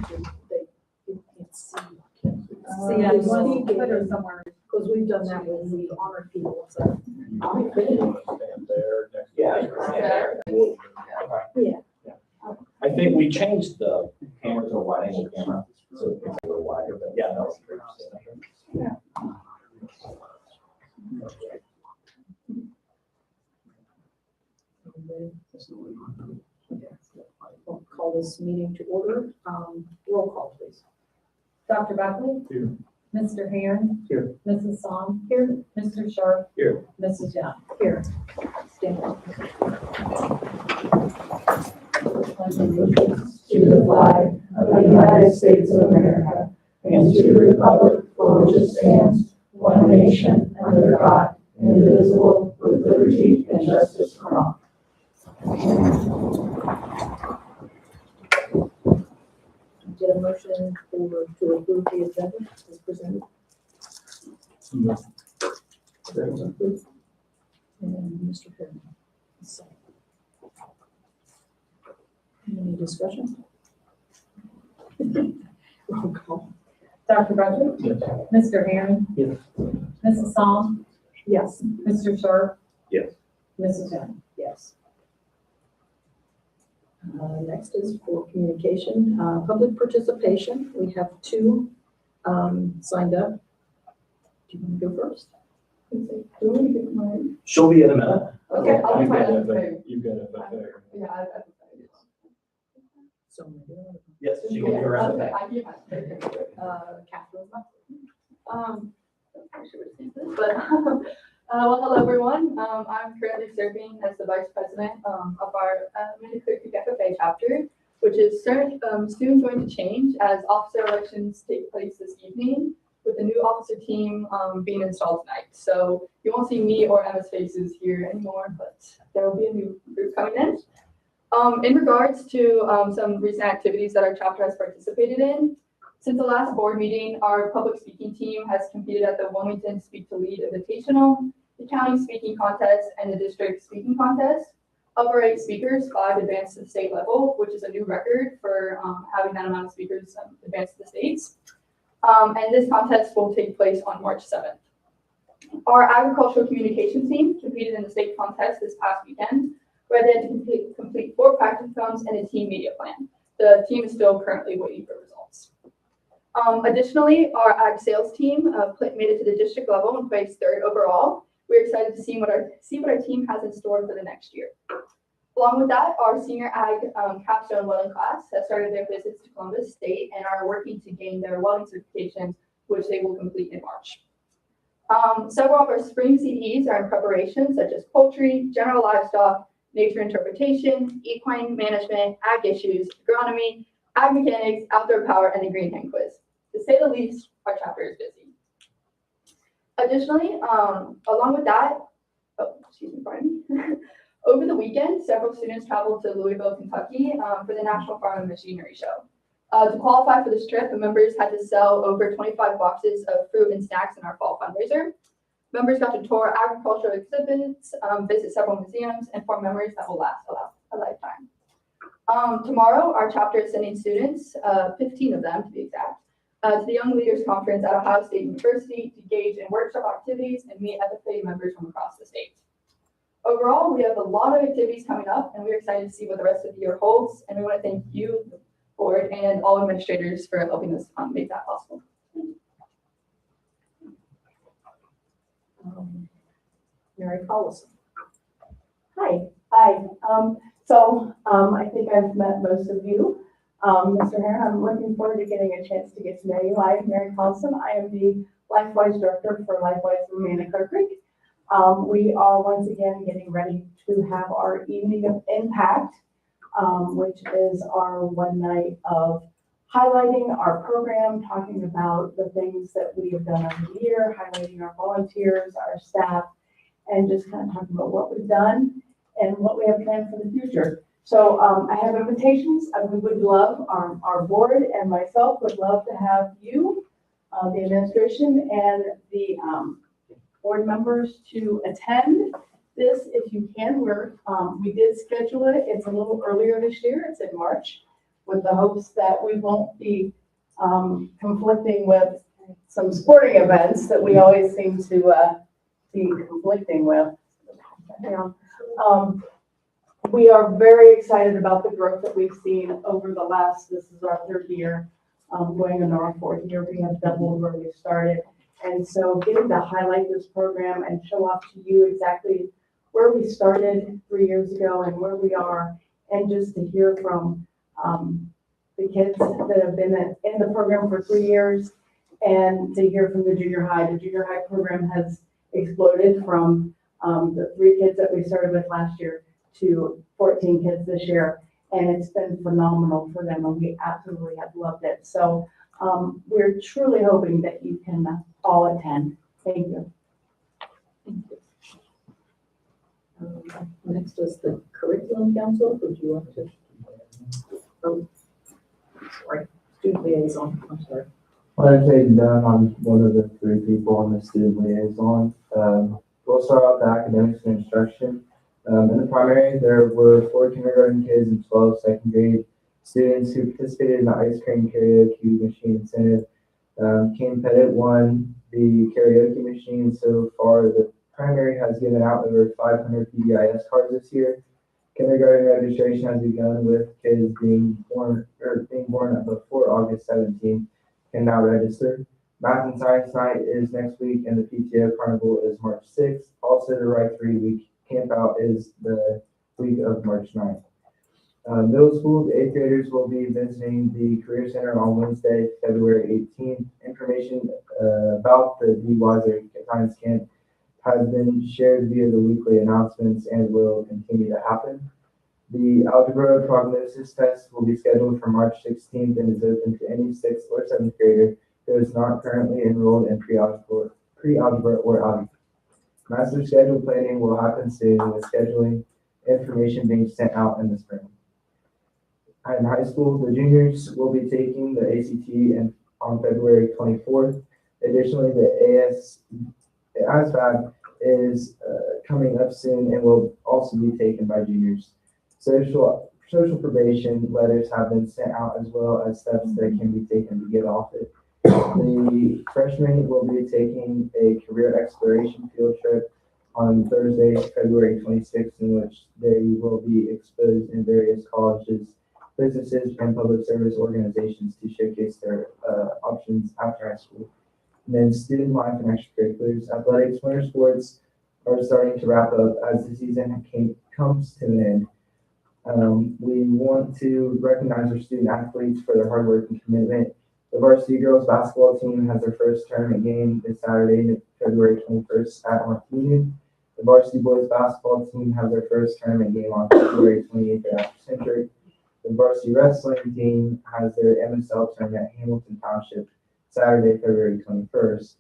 they can't see. Yeah, you want to put her somewhere. Because we've done that when we honor people, so. Yeah. I think we changed the camera to a wide angle camera, so it's a little wider, but yeah, that was great. I'll call this meeting to order. Roll call, please. Dr. Buckley? Here. Mr. Herron? Here. Mrs. Song? Here. Mr. Sharp? Here. Mrs. Young? Here. Stand up. To the flag of the United States of America and to the republic for which it stands, one nation, under God, indivisible, with liberty and justice for all. Get a motion to approve the agenda as presented. And Mr. Perry. Any discussion? Roll call. Dr. Buckley? Yes. Mr. Herron? Yes. Mrs. Song? Yes. Mr. Sharp? Yes. Mrs. Young? Yes. Next is for communication, public participation. We have two signed up. Do you want to go first? She'll be in a minute. Okay, I'll You've try got to it, say. you've got it back there. Yeah, I So, Yes, she can be around the okay, back. I keep my. Catherine. I should have seen this, but, well, hello, everyone. I'm currently serving as the vice president of our Amanda-Clearcreek FFA chapter, which is soon going to change as officer elections take place this evening, with the new officer team being installed tonight. So you won't see me or Emma's faces here anymore, but there will be a new group coming in. In regards to some recent activities that our chapter has participated in, since the last board meeting, our public speaking team has competed at the Wilmington Speak to Lead Invitational, the county speaking contest, and the district speaking contest. Of our 8 speakers, 5 advanced to the state level, which is a new record for having that amount of speakers advance to the states. And this contest will take place on March 7th. Our agricultural communications team competed in the state contest this past weekend, where they had to complete 4 practice rounds and a team media plan. The team is still currently waiting for results. Additionally, our ag sales team made it to the district level and placed 3rd overall. We're excited to see what our team has in store for the next year. Along with that, our senior ag capstone welding class has started their visits to Columbus State and are working to gain their welding certification, which they will complete in March. Several of our spring CDEs are in preparation, such as poultry, general livestock, nature interpretation, equine management, ag issues, agronomy, ag mechanics, outdoor power, and the green hand quiz. To say the least, our chapter is busy. Additionally, along with that, pardon me. Over the weekend, several students traveled to Louisville, Kentucky for the National Farm and Machinery Show. To qualify for this trip, the members had to sell over 25 boxes of fruit and snacks in our fall fundraiser. Members got to tour agricultural exhibits, visit several museums, and form memories that will last a lifetime. Tomorrow, our chapter is sending students, 15 of them to be exact, to the Young Leaders Conference at Ohio State University to engage in workshop activities and meet FFA members from across the state. Overall, we have a lot of activities coming up, and we're excited to see what the rest of the year holds. And we want to thank you, the board, and all administrators for helping us make that possible. Mary Collison. Hi. I think I've met most of you. Mr. Herron, I'm looking forward to getting a chance to get to know you. I am Mary Collison. I am the LifeWise Director for LifeWise Amanda-Clearcreek. We are once again getting ready to have our Evening of Impact, which is our one night of highlighting our program, talking about the things that we have done over the year, highlighting our volunteers, our staff, and just kind of talking about what we've done and what we have planned for the future. So I have invitations. We would love, our board and myself would love to have you, the administration, and the board members to attend this if you can. We did schedule it. It's a little earlier this year. It's in March. with the hopes that we won't be conflicting with some sporting events that we always seem to be conflicting with. We are very excited about the growth that we've seen over the last, this is our third year, going into our fourth year. We have doubled where we started. And so getting to highlight this program and show off to you exactly where we started 3 years ago and where we are, and just to hear from the kids that have been in the program for 3 years, and to hear from the junior high. The junior high program has exploded from the 3 kids that we started with last year to 14 kids this year, and it's been phenomenal for them, and we absolutely have loved it. So we're truly hoping that you can all attend. Thank you. Next is the curriculum council. Would you want to? Oh, sorry, student liaison. I'm sorry. Well, I'd say I'm one of the 3 people on the student liaison. We'll start out the academics and instruction. In the primary, there were 4 kindergarten kids and 12 second grade students who participated in the ice cream karaoke machine incentive. Kane Pettit won the karaoke machine. So far, the primary has given out over 500 PBIS cards this year. Kindergarten registration has begun with kids being born before August 17th can now register. Math and Science Night is next week, and the PTO Carnival is March 6th. Also, the Right 3 week camp out is the week of March 9th. Middle school, the 8th graders will be visiting the Career Center on Wednesday, February 18th. Information about the Be Wiser Science Camp has been shared via the weekly announcements and will continue to happen. The algebra prognosis test will be scheduled for March 16th and is open to any 6th or 7th grader who is not currently enrolled in pre-algebra or algebra. Master schedule planning will happen soon, with scheduling information being sent out in the spring. In high school, the juniors will be taking the ACT on February 24th. Additionally, the ASVAB is coming up soon and will also be taken by juniors. Social probation letters have been sent out, as well as steps that can be taken to get off it. The freshmen will be taking a career exploration field trip on Thursday, February 26th, in which they will be exposed in various colleges, businesses, and public service organizations to showcase their options after high school. And then student life and extracurriculars. Athletics, winter sports are starting to wrap up as the season comes to an end. We want to recognize our student athletes for their hard work and commitment. The varsity girls basketball team has their first tournament game this Saturday, February 21st at North Union. The varsity boys basketball team has their first tournament game on February 28th at Centric. The varsity wrestling team has their MSL tournament at Hamilton Township Saturday, February 21st.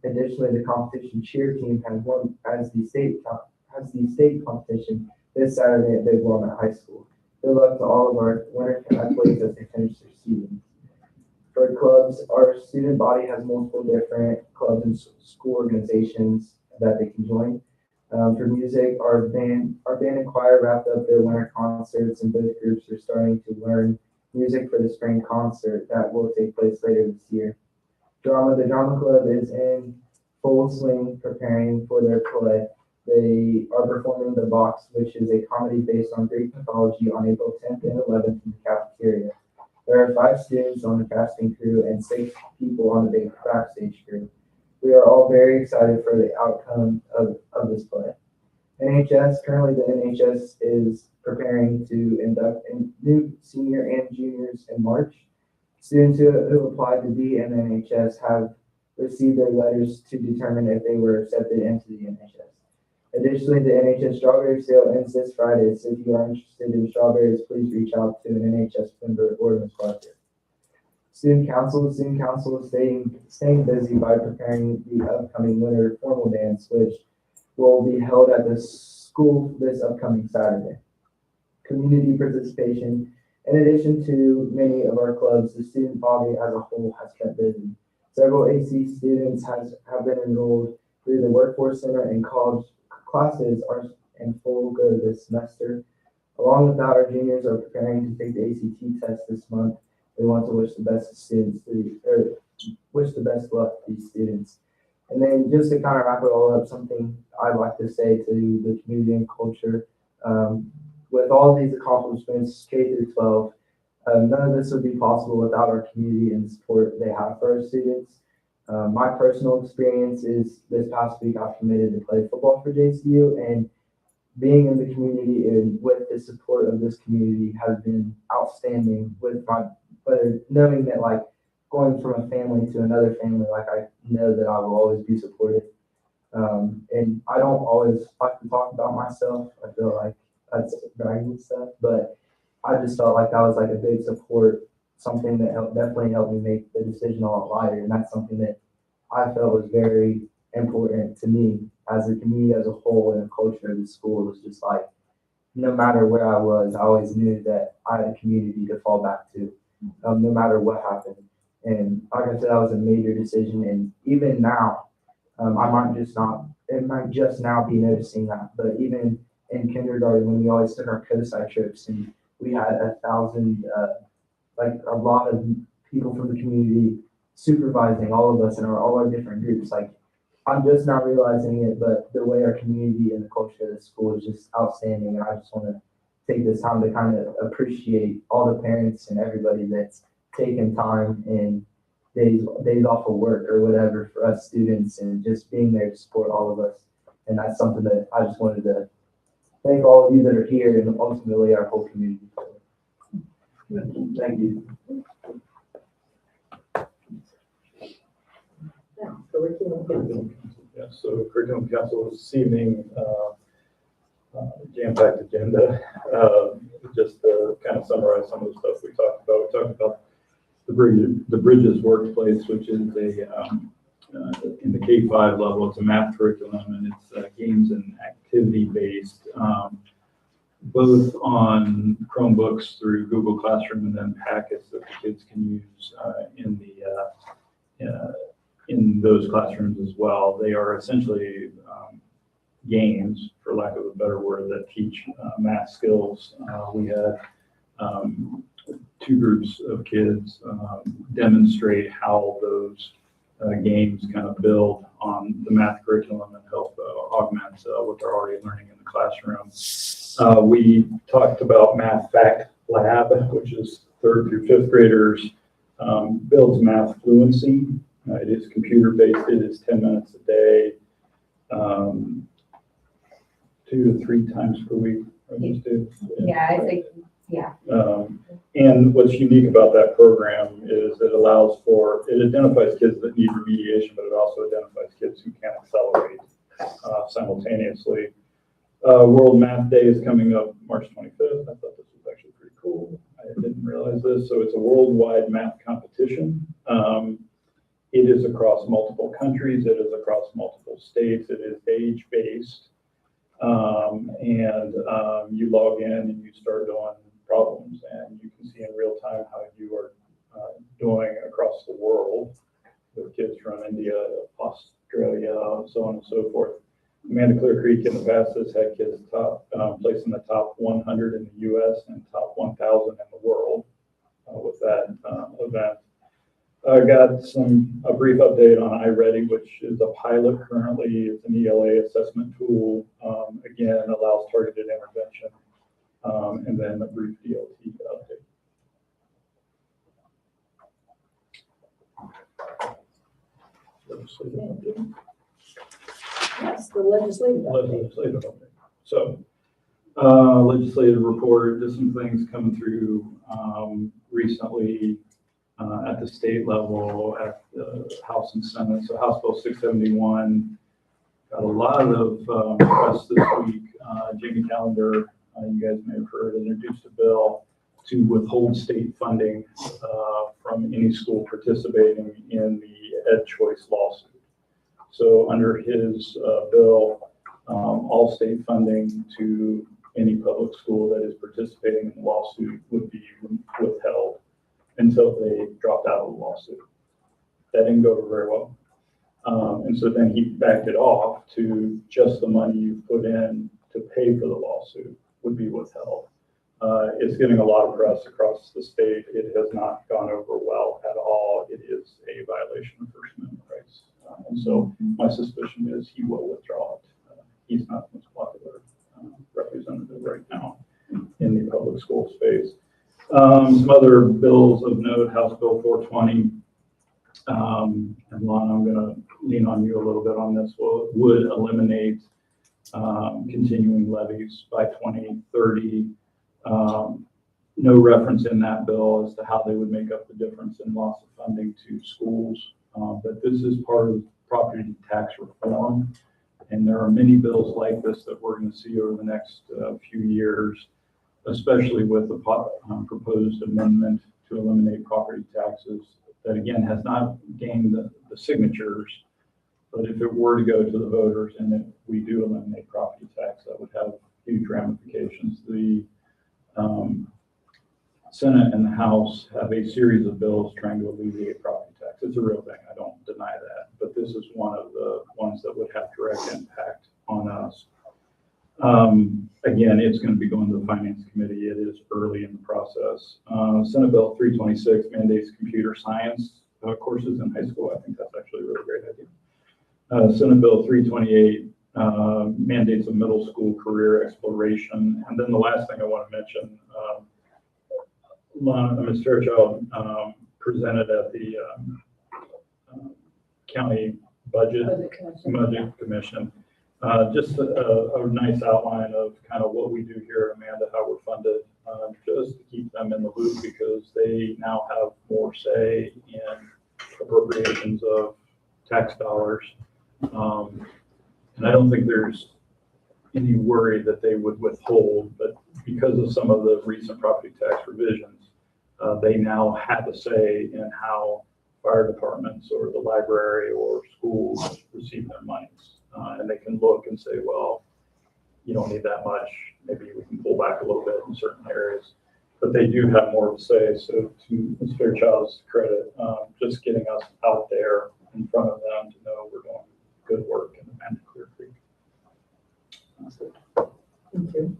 Additionally, the competition cheer team has the state competition this Saturday at Big Walnut High School. Good luck to all of our winter athletes as they finish their season. For clubs, our student body has multiple different clubs and school organizations that they can join. For music, our band and choir wrapped up their winter concerts, and both groups are starting to learn music for the spring concert that will take place later this year. Drama, the drama club is in full swing preparing for their play. They are performing The Box, which is a comedy based on Greek mythology, on April 10th and 11th in the cafeteria. There are 5 students on the casting crew and 6 people on the backstage crew. We are all very excited for the outcome of this play. Currently the NHS is preparing to induct new senior and juniors in March. Students who applied to be in the NHS have received their letters to determine if they were accepted into the NHS. Additionally, the NHS strawberry sale ends this Friday, so if you are interested in strawberries, please reach out to an NHS member or Ms. Clark. Student council is staying busy by preparing the upcoming winter formal dance, which will be held at the school this upcoming Saturday. Community participation. In addition to many of our clubs, the student body as a whole has kept busy. Several AC students have been enrolled through the Workforce Center, and college classes are in full go this semester. Along with that, our juniors are preparing to take the ACT test this month. They want to wish the best to students, or wish the best luck to these students. And then just to kind of wrap it all up, something I'd like to say to the community and culture, with all these accomplishments, K through 12, none of this would be possible without our community and the support they have for our students. My personal experience is this past week I committed to play football for JCU, and being in the community and with the support of this community has been outstanding. With my, but knowing that like going from a family to another family, like I know that I will always be supported. And I don't always like to talk about myself. I feel like that's bragging stuff, but I just felt like that was like a big support, something that definitely helped me make the decision a lot lighter. And that's something that I felt was very important to me as a community as a whole, and the culture of the school was just like, no matter where I was, I always knew that I had a community to fall back to, no matter what happened. And like I said, that was a major decision. And even now, it might just now be noticing that, but even in kindergarten, when we always took our COSI trips and we had 1,000, like a lot of people from the community supervising all of us in all our different groups. Like, I'm just not realizing it, but the way our community and the culture of the school is just outstanding. And I just want to take this time to kind of appreciate all the parents and everybody that's taken time and days off of work or whatever for us students, and just being there to support all of us. And that's something that I just wanted to thank all of you that are here and ultimately our whole community for. Thank you. Yeah, curriculum council. Yeah, so curriculum council this evening, jam-packed agenda. Just to kind of summarize some of the stuff we talked about. We talked about the Bridges Workplace, which is in the K-5 level, it's a math curriculum, and it's games and activity based, both on Chromebooks through Google Classroom, and then packets that the kids can use in those classrooms as well. They are essentially games, for lack of a better word, that teach math skills. We had two groups of kids demonstrate how those games kind of build on the math curriculum and help augment what they're already learning in the classroom. We talked about Math Fact Lab, which is 3rd through 5th graders, builds math fluency. It is computer-based. It is 10 minutes a day, 2 to 3 times per week. Yeah, I think, yeah. And what's unique about that program is it identifies kids that need remediation, but it also identifies kids who can accelerate simultaneously. World Math Day is coming up March 25th. I thought this was actually pretty cool. I didn't realize this. So it's a worldwide math competition. It is across multiple countries. It is across multiple states. It is age-based. You log in and you start doing problems, and you can see in real time how you are doing across the world with kids from India, Australia, so on and so forth. Amanda-Clearcreek in the past has had kids placed in the top 100 in the U.S. and top 1,000 in the world with that event. I got a brief update on iReady, which is a pilot currently. It's an ELA assessment tool. Again, allows targeted intervention, and then a brief DLT update. Yes, the legislative update. Legislative update. So, legislative report, just some things coming through recently at the state level, at the House and Senate. So House Bill 671 got a lot of press this week. Jamie Callender, you guys may have heard, introduced a bill to withhold state funding from any school participating in the Ed Choice lawsuit. So under his bill, all state funding to any public school that is participating in the lawsuit would be withheld until they dropped out of the lawsuit. That didn't go over very well. And so then he backed it off to just the money you put in to pay for the lawsuit would be withheld. It's getting a lot of press across the state. It has not gone over well at all. It is a violation of First Amendment rights. And so my suspicion is he will withdraw it. He's not the most popular representative right now in the public school space. Some other bills of note, House Bill 420. And Lon, I'm going to lean on you a little bit on this. Would eliminate continuing levies by 2030. No reference in that bill as to how they would make up the difference in loss of funding to schools. But this is part of property tax reform. And there are many bills like this that we're going to see over the next few years, especially with the proposed amendment to eliminate property taxes that, again, has not gained the signatures. But if it were to go to the voters and if we do eliminate property tax, that would have huge ramifications. The Senate and the House have a series of bills trying to alleviate property tax. It's a real thing. I don't deny that. But this is one of the ones that would have direct impact on us. Again, it's going to be going to the Finance Committee. It is early in the process. Senate Bill 326 mandates computer science courses in high school. I think that's actually a really great idea. Senate Bill 328 mandates a middle school career exploration. And then the last thing I want to mention, Ms. Fairchild presented at the county budget commission. Just a nice outline of kind of what we do here at Amanda, how we're funded, just to keep them in the loop because they now have more say in appropriations of tax dollars. And I don't think there's any worry that they would withhold, but because of some of the recent property tax revisions, they now have a say in how fire departments or the library or schools receive their monies. And they can look and say, well, you don't need that much. Maybe we can pull back a little bit in certain areas. But they do have more to say. So to Ms. Fairchild's credit, just getting us out there in front of them to know we're doing good work in Amanda-Clearcreek. That's it. Thank you.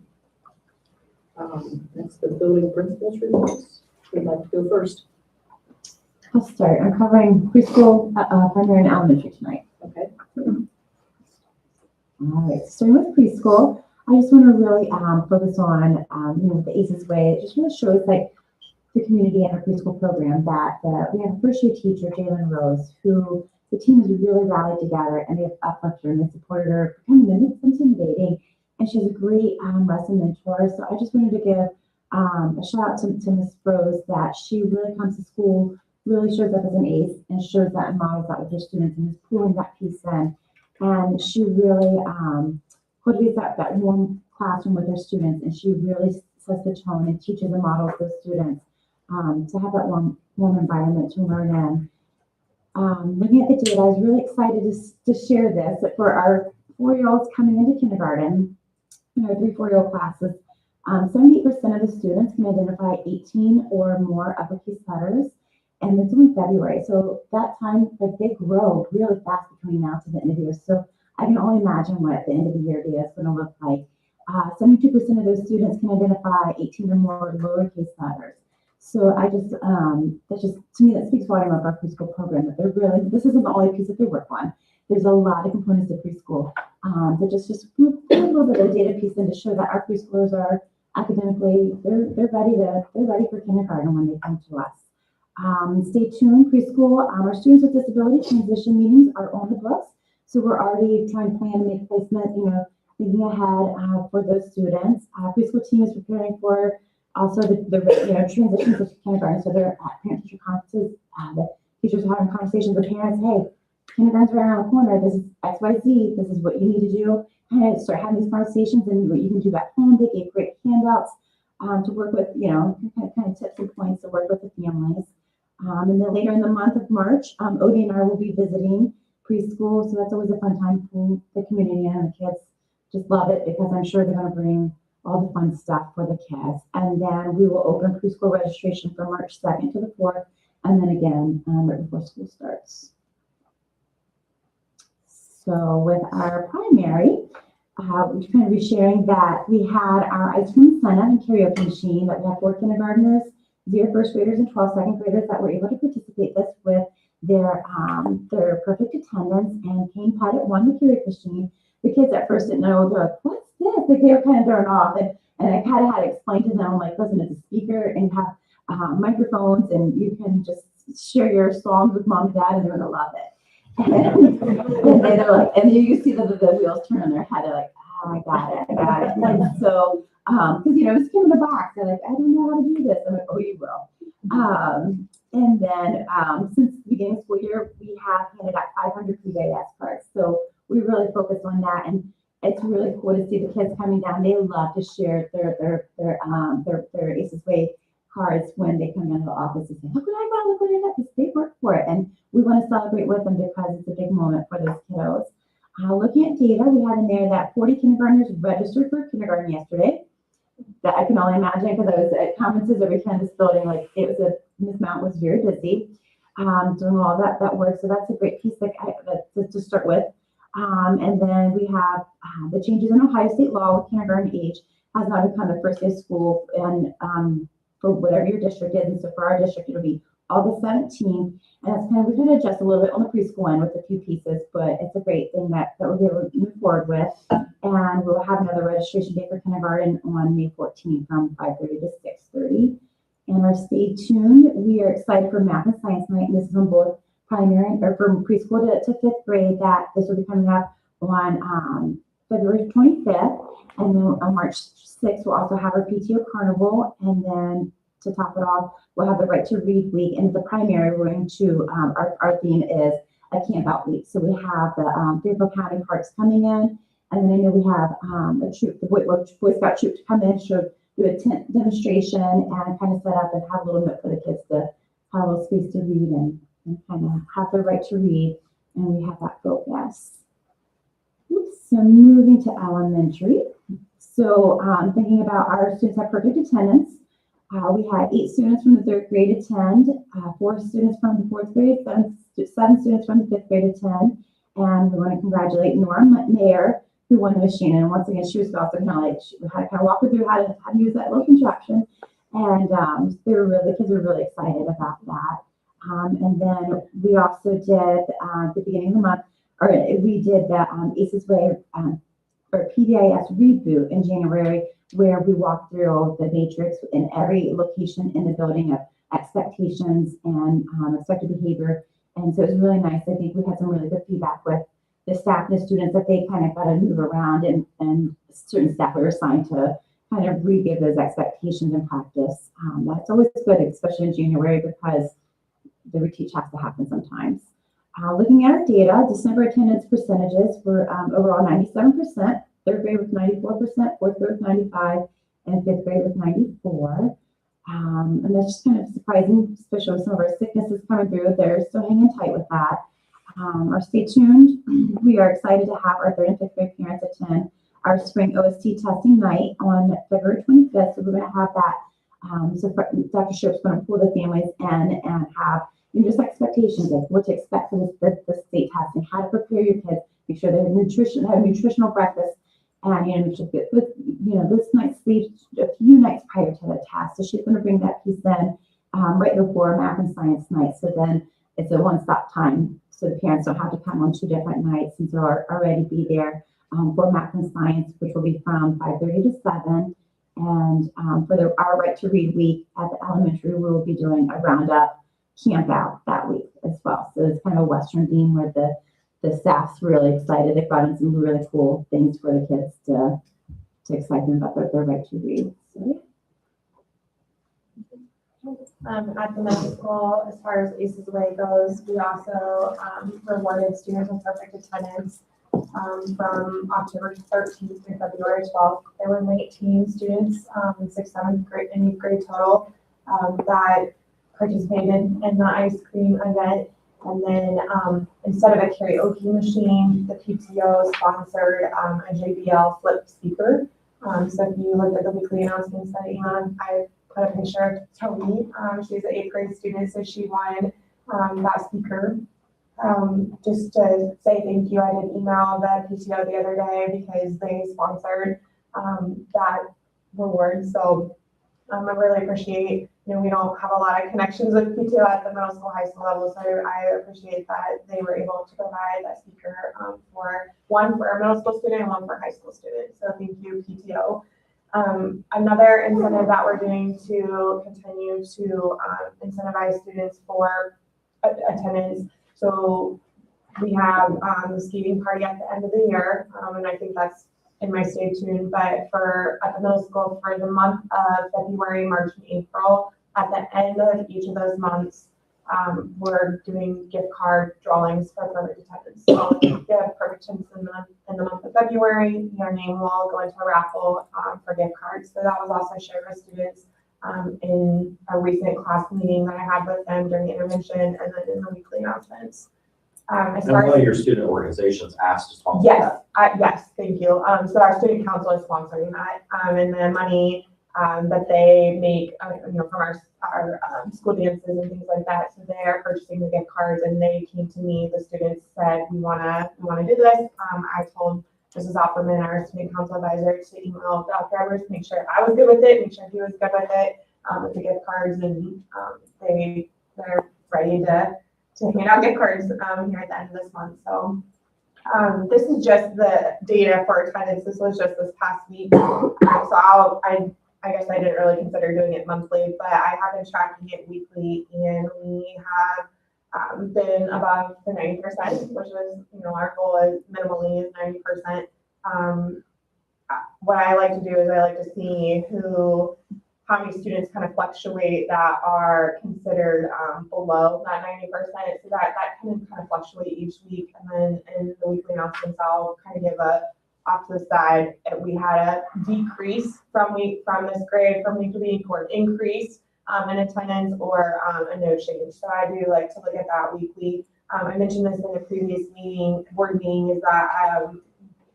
Next, the building principals reports. Who'd like to go first? I'll start. I'm covering preschool, primary, and elementary tonight. Okay. All right, starting with preschool, I just want to really focus on, the ACES way. It just really shows like the community and our preschool program that we have a first-year teacher, Jalen Rose, who the team has really rallied together and they've uplifted her and they supported her, kind of intimidating, and she's a great lesson mentor. So I just wanted to give a shout out to Ms. Rose that she really comes to school, really shows up as an ace and shows that and models that with her students and is pulling that piece in. And she really cultivates that warm classroom with her students, and she really sets the tone and teaches and models those students to have that warm environment to learn in. Looking at the data, I was really excited to share this, that for our 4-year-olds coming into kindergarten, in our 3-4-year-old classes, 78% of the students can identify 18 or more uppercase letters. And it's only February, so that time, like, they grow really fast between now to the end of the year. So I can only imagine what the end of the year is going to look like. 72% of those students can identify 18 or more lowercase letters. So I just, that's just, to me, that speaks volume of our preschool program, that they're really, this isn't the only piece that they work on. There's a lot of components of preschool. But just put a little bit of a data piece in to show that our preschoolers are academically, they're ready for kindergarten when they come to us. Stay tuned, preschool. Our students with disability transition meetings are on the books. So we're already trying to plan and make placement, thinking ahead for those students. Preschool team is preparing for also the transitions to kindergarten. So they're at parent-teacher conferences. The teachers are having conversations with parents. Hey, kindergarten's right around the corner. This is X, Y, Z. This is what you need to do. Kind of start having these conversations and what you can do at home. They gave great handouts to work with, kind of tips and points to work with the families. And then later in the month of March, Odie and I will be visiting preschool. So that's always a fun time for the community, and the kids just love it because I'm sure they're going to bring all the fun stuff for the kids. And then we will open preschool registration from March 2nd to the 4th, and then again right before school starts. So with our primary, we're kind of resharing that we had our ice cream incentive and karaoke machine, that we had 4 kindergartners, 0 first graders, and 12 second graders that were able to participate this with their perfect attendance, and Kane Pettit won the karaoke machine. The kids at first didn't know, they're like, what's this? Like, they were kind of thrown off, and I kind of had to explain to them, like, listen, it's a speaker and you have microphones, and you can just share your songs with mom and dad, and they're gonna love it. And they're like, and you see the wheels turn on their head. They're like, oh, I got it. And so, because it was came in the box. They're like, I don't know how to do this. I'm like, oh, you will. And then since the beginning of school year, we have handed out 500 PBIS cards. So we really focus on that, and it's really cool to see the kids coming down. They love to share their ACES Way cards when they come into the office and say, look what I got, look what I got, because they worked for it. And we want to celebrate with them because it's a big moment for those kiddos. Looking at data, we had in there that 40 kindergartners registered for kindergarten yesterday. That I can only imagine, because I was at conferences every campus building, like Miss Mount was very busy doing all that work. So that's a great piece to start with. And then we have the changes in Ohio State law with kindergarten age has now become the first day of school, and for whatever your district is. And so for our district, it'll be August 17th. And it's we're going to adjust a little bit on the preschool end with a few pieces, but it's a great thing that we'll be able to move forward with. And we'll have another registration day for kindergarten on May 14th from 5:30 to 6:30. And stay tuned. We are excited for Math and Science Night. And this is on both primary, or from preschool to 5th grade, that this will be coming up on February 25th. And then on March 6th, we'll also have our PTO carnival. And then to top it off, we'll have the Right to Read week. And the primary, we're going to, our theme is a camp out week. So we have the Fairfield County Parks coming in. And then I know we have a troop, the Boy Scout troop to come in, do a tent demonstration, and kind of set up and have a little note for the kids to have a little space to read and kind of have their right to read. And we have that focus. So moving to elementary. So thinking about our students have perfect attendance. We had 8 students from the 3rd grade attend, 4 students from the 4th grade, 7 students from the 5th grade attend. And we want to congratulate Norm Mayer, who won the machine. And once again, she was also kind of like, we had to kind of walk her through how to use that little contraption. And the kids were really excited about that. And then we also did at the beginning of the month, or we did the ACES Way or PBIS reboot in January, where we walked through the matrix in every location in the building of expectations and expected behavior. And so it was really nice. I think we had some really good feedback with the staff and the students that they kind of got to move around, and certain staff were assigned to kind of re-give those expectations in practice. That's always good, especially in January, because the reteach has to happen sometimes. Looking at our data, December attendance percentages were overall 97%, 3rd grade with 94%, 4th grade with 95%, and 5th grade with 94%. And that's just kind of surprising, especially with some of our sicknesses coming through. They're still hanging tight with that. Stay tuned. We are excited to have our 3rd and 5th grade parents attend our spring OST testing night on February 25th. So we're going to have that. So Dr. Sherp's going to pull the families in and have just expectations of what to expect from the state testing, how to prepare your kids, make sure they have nutritional breakfast, and make sure that this night's sleep a few nights prior to the test. So she's going to bring that piece in right before Math and Science night. So then it's a one-stop time, so the parents don't have to come on 2 different nights, and so already be there for Math and Science, which will be from 5:30 to 7. And for our Right to Read week at the elementary, we will be doing a roundup camp out that week as well. So it's kind of a Western theme where the staff's really excited. They brought in some really cool things for the kids to excite them about their right to read. So, at the middle school, as far as ACES Way goes, we also rewarded students with perfect attendance from October 13th through February 12th. There were 19 students in 6th, 7th grade, and 8th grade total that participated in the ice cream event. And then instead of a karaoke machine, the PTO sponsored a JBL flip speaker. So if you look at the weekly announcements that I put a picture of Tony. She's an 8th grade student, so she won that speaker. Just to say thank you, I did email the PTO the other day because they sponsored that reward. So I really appreciate, we don't have a lot of connections with PTO at the middle school, high school level. So I appreciate that they were able to provide that speaker for one for a middle school student and one for a high school student. So thank you, PTO. Another incentive that we're doing to continue to incentivize students for attendance. So we have the skating party at the end of the year, and I think that's in my stay tuned, but at the middle school for the month of February, March, and April, at the end of each of those months, we're doing gift card drawings for perfect attendance. So if you have perfect attendance in the month of February, your name will go into a raffle for gift cards. So that was also shared with students in a recent class meeting that I had with them during intervention and then in the weekly announcements. As And far one of as, your student organizations asked to sponsor yes, that. yes, thank you. So our student council is sponsoring that, and the money that they make, from our school dances and things like that. So they are purchasing the gift cards, and they came to me. The students said, "We wanna do this." I told Mrs. Opperman, our student council advisor, to email Dr. Evers, make sure I was good with it, make sure he was good with it, with the gift cards, and they're ready to hand out gift cards here at the end of this month. So this is just the data for attendance. This was just this past week. So I guess I didn't really consider doing it monthly, but I have been tracking it weekly, and we have been above the 90%, which is, our goal is minimally is 90%. What I like to do is I like to see how many students kind of fluctuate that are considered below that 90%. So that can kind of fluctuate each week. And then in the weekly announcements, I'll kind of give off to the side. We had a decrease from this grade from week to week, or increase in attendance, or a no change. So I do like to look at that weekly. I mentioned this in a previous board meeting, is that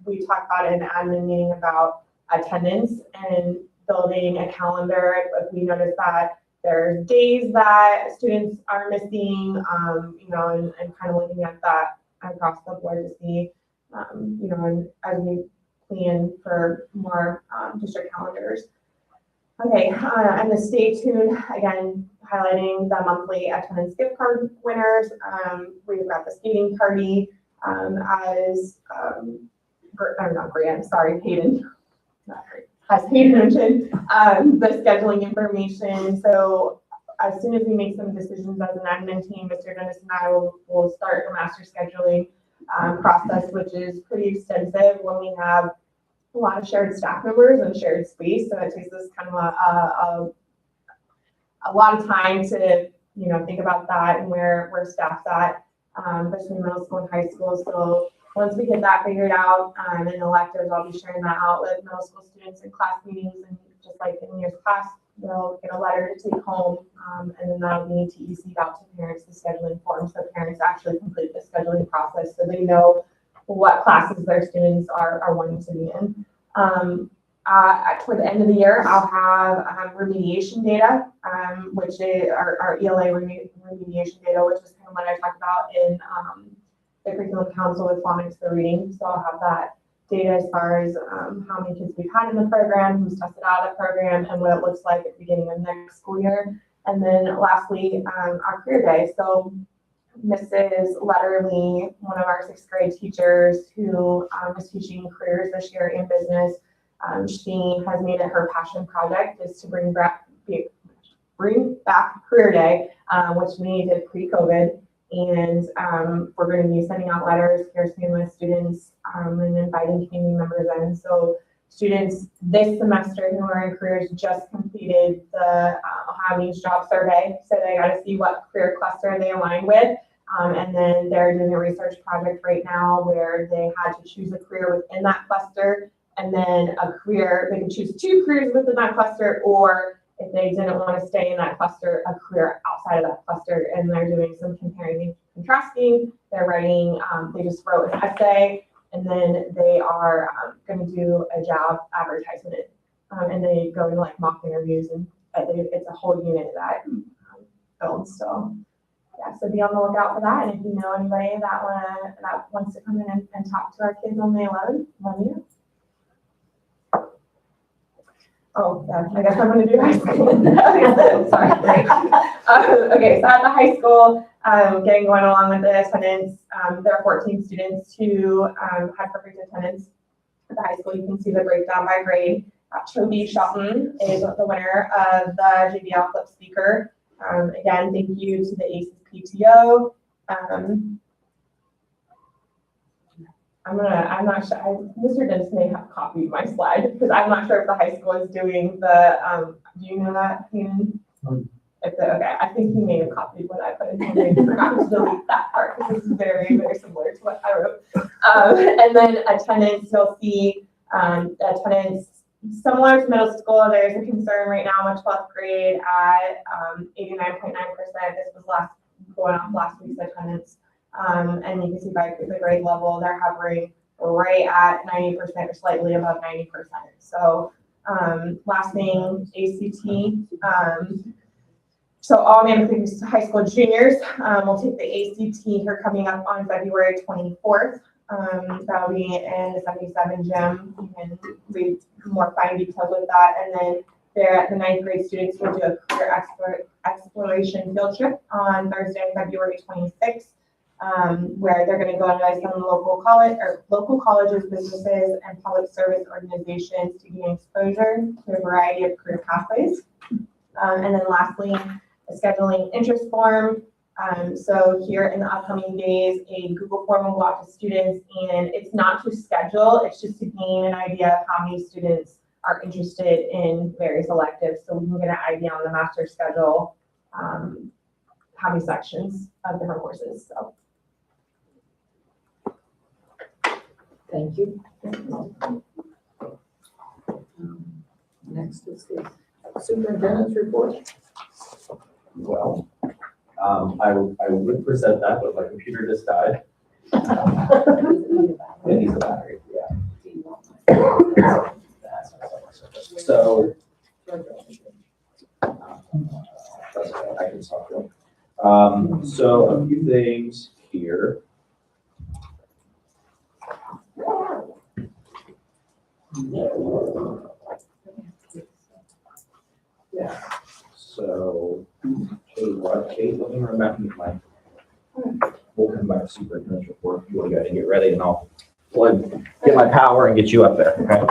we talked about it in the admin meeting about attendance and building a calendar. If we notice that there's days that students are missing, and kind of looking at that across the board to see, and as we plan for more district calendars. Okay, and the stay tuned, again, highlighting the monthly attendance gift card winners. We've got the skating party Hayden. As Hayden mentioned, the scheduling information. So as soon as we make some decisions as an admin team, Mr. Dennis and I will start the master scheduling process, which is pretty extensive when we have a lot of shared staff members and shared space. So it takes us kind of a lot of time to think about that and where staff's at between middle school and high school. So once we get that figured out, and electives, I'll be sharing that out with middle school students in class meetings, and just like in year's class, they'll get a letter to take home, and then that'll be TEC'd out to parents, the scheduling form, so parents actually complete the scheduling process so they know what classes their students are wanting to be in. Toward the end of the year, I'll have remediation data, which is our ELA remediation data, which is kind of what I talked about in the curriculum council with phonics for reading. So I'll have that data as far as how many kids we've had in the program, who's tested out of the program, and what it looks like at the beginning of next school year. And then lastly, our career day. So Mrs. Letterly, one of our 6th grade teachers who is teaching careers this year in business, she has made it her passion project is to bring back career day, which we did pre-COVID. And we're going to be sending out letters, communicating with students, and inviting community members in. So students this semester who are in careers just completed the Ohio Needs Job Survey. So they got to see what career cluster they align with. And then they're doing a research project right now where they had to choose a career within that cluster, and then they can choose 2 careers within that cluster, or if they didn't want to stay in that cluster, a career outside of that cluster. And they're doing some comparing and contrasting. They're writing, they just wrote an essay, and then they are going to do a job advertisement. And they go to like mock interviews, and it's a whole unit that builds. So yeah, so be on the lookout for that. And if you know anybody that wants to come in and talk to our kids on May 11th, let me know. Oh, yeah, I guess I'm going to do high school. Sorry. Okay, so at the high school, getting going along with the attendance, there are 14 students who had perfect attendance at the high school. You can see the breakdown by grade. Toby Shelton is the winner of the JBL Flip Speaker. Again, thank you to the ACES PTO. I'm not sure, Mr. Dennis may have copied my slide because I'm not sure if the high school is doing the, do you know that, Hayden? Okay, I think he may have copied what I put in here. I forgot to delete that part because this is very, very similar to what I wrote. And then attendance, you'll see attendance similar to middle school. There's a concern right now in 12th grade at 89.9%. This was going off last week's attendance. And you can see by the grade level, they're hovering right at 90% or slightly above 90%. So last thing, ACT. So all Amanda-Clearcreek high school juniors will take the ACT here coming up on February 24th. That'll be in the 77 gym. You can read more fine details with that. And then the 9th grade students will do a career exploration field trip on Thursday, February 26th. Where they're going to go to some local colleges, businesses, and public service organizations to gain exposure to a variety of career pathways. And then lastly, a scheduling interest form. So here in the upcoming days, a Google form will go out to students, and it's not to schedule, it's just to gain an idea of how many students are interested in various electives, so we can get an idea on the master schedule, how many sections of different courses. So. Thank you. Next is the superintendent's report. Well, I would present that, but my computer just died. It needs a battery, yeah. So, I can talk real. So a few things here. Yeah. So, Kate, let me run back into my. We'll come back to superintendent's report. You want to go ahead and get ready, and I'll get my power and get you up there. Okay.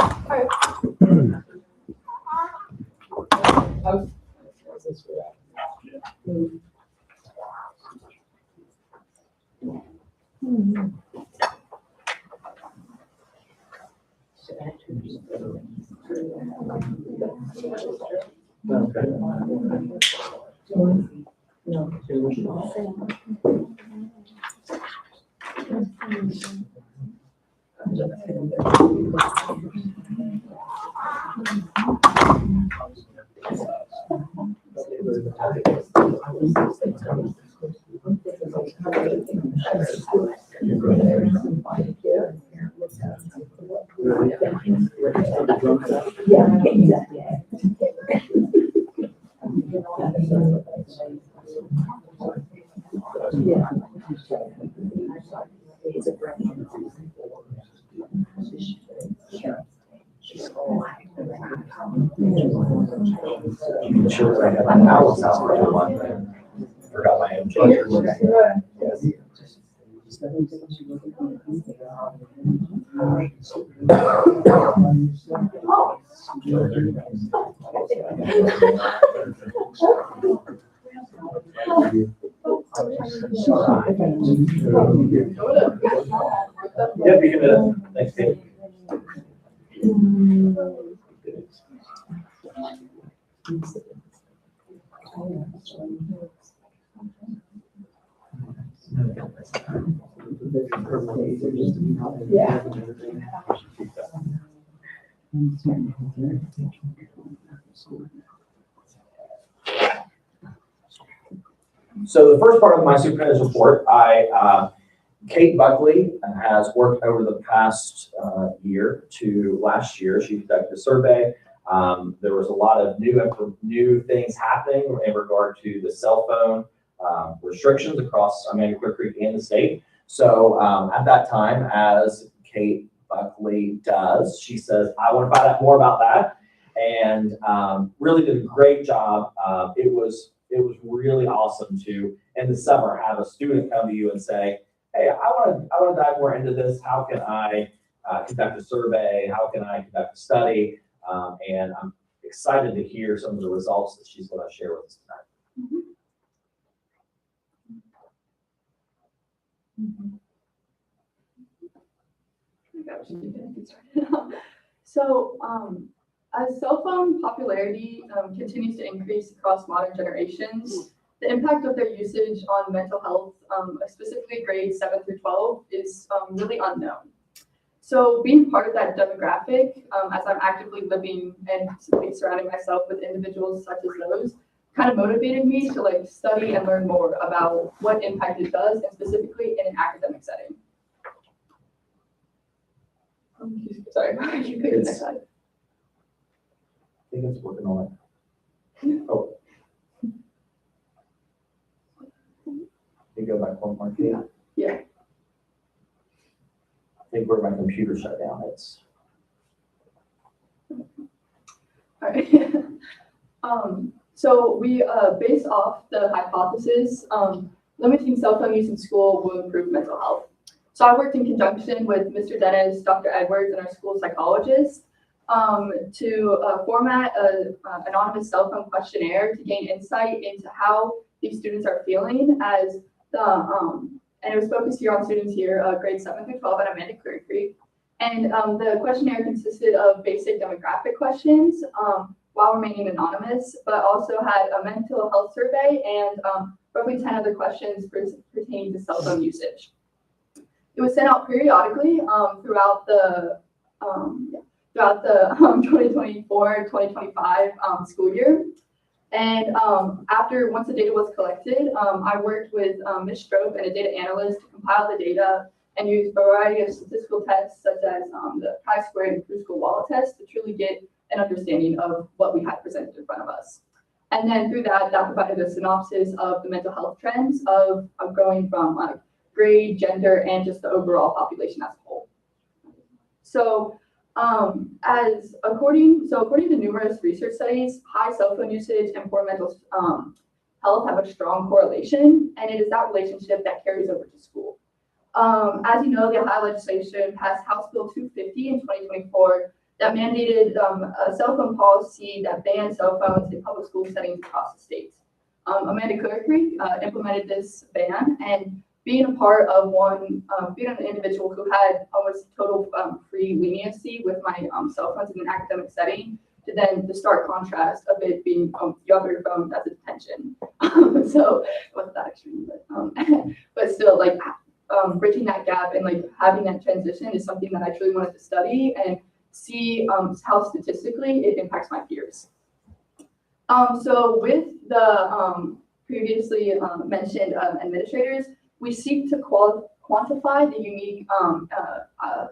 Yeah, exactly. Yeah. It's a brand. Sure, I had my house out for a month. I forgot my own charger. Yep, you can. Thanks, Dave. Yeah. So the first part of my superintendent's report, Kate Buckley has worked over the past year to last year. She conducted a survey. There was a lot of new things happening in regard to the cell phone restrictions across Amanda-Clearcreek and the state. So at that time, as Kate Buckley does, she says, I want to find out more about that, and really did a great job. It was really awesome to, in the summer, have a student come to you and say, hey, I want to dive more into this. How can I conduct a survey? How can I conduct a study? And I'm excited to hear some of the results that she's going to share with us tonight. So, as cell phone popularity continues to increase across modern generations, the impact of their usage on mental health, specifically grades 7 through 12, is really unknown. So being part of that demographic, as I'm actively living and surrounding myself with individuals such as those, kind of motivated me to like study and learn more about what impact it does, and specifically in an academic setting. Sorry, you could next slide. I think it's working on it. Oh. Can you go back one more thing? Yeah. I think where my computer shut down, it's. All right. So we based off the hypothesis, limiting cell phone use in school will improve mental health. So I worked in conjunction with Mr. Dennis, Dr. Edwards, and our school psychologist to format an anonymous cell phone questionnaire to gain insight into how these students are feeling as the, and it was focused here on students here, grades 7 through 12 at Amanda-Clearcreek. And the questionnaire consisted of basic demographic questions while remaining anonymous, but also had a mental health survey and roughly 10 other questions pertaining to cell phone usage. It was sent out periodically throughout the 2024-2025 school year. And once the data was collected, I worked with Ms. Strope and a data analyst to compile the data and use a variety of statistical tests such as the chi-square and Kruskal Wall test to truly get an understanding of what we had presented in front of us. And then through that provided a synopsis of the mental health trends of going from like grade, gender, and just the overall population as a whole. So according to numerous research studies, high cell phone usage and poor mental health have a strong correlation, and it is that relationship that carries over to school. As you know, the Ohio legislation passed House Bill 250 in 2024 that mandated a cell phone policy that banned cell phones in public school settings across the state. Amanda-Clearcreek implemented this ban, and being a part of being an individual who had almost total free leniency with my cell phones in an academic setting, to then the stark contrast of it being you have your phone, that's a detention. So it wasn't that extreme, but still, like bridging that gap and like having that transition is something that I truly wanted to study and see how statistically it impacts my peers. So with the previously mentioned administrators, we seek to quantify the unique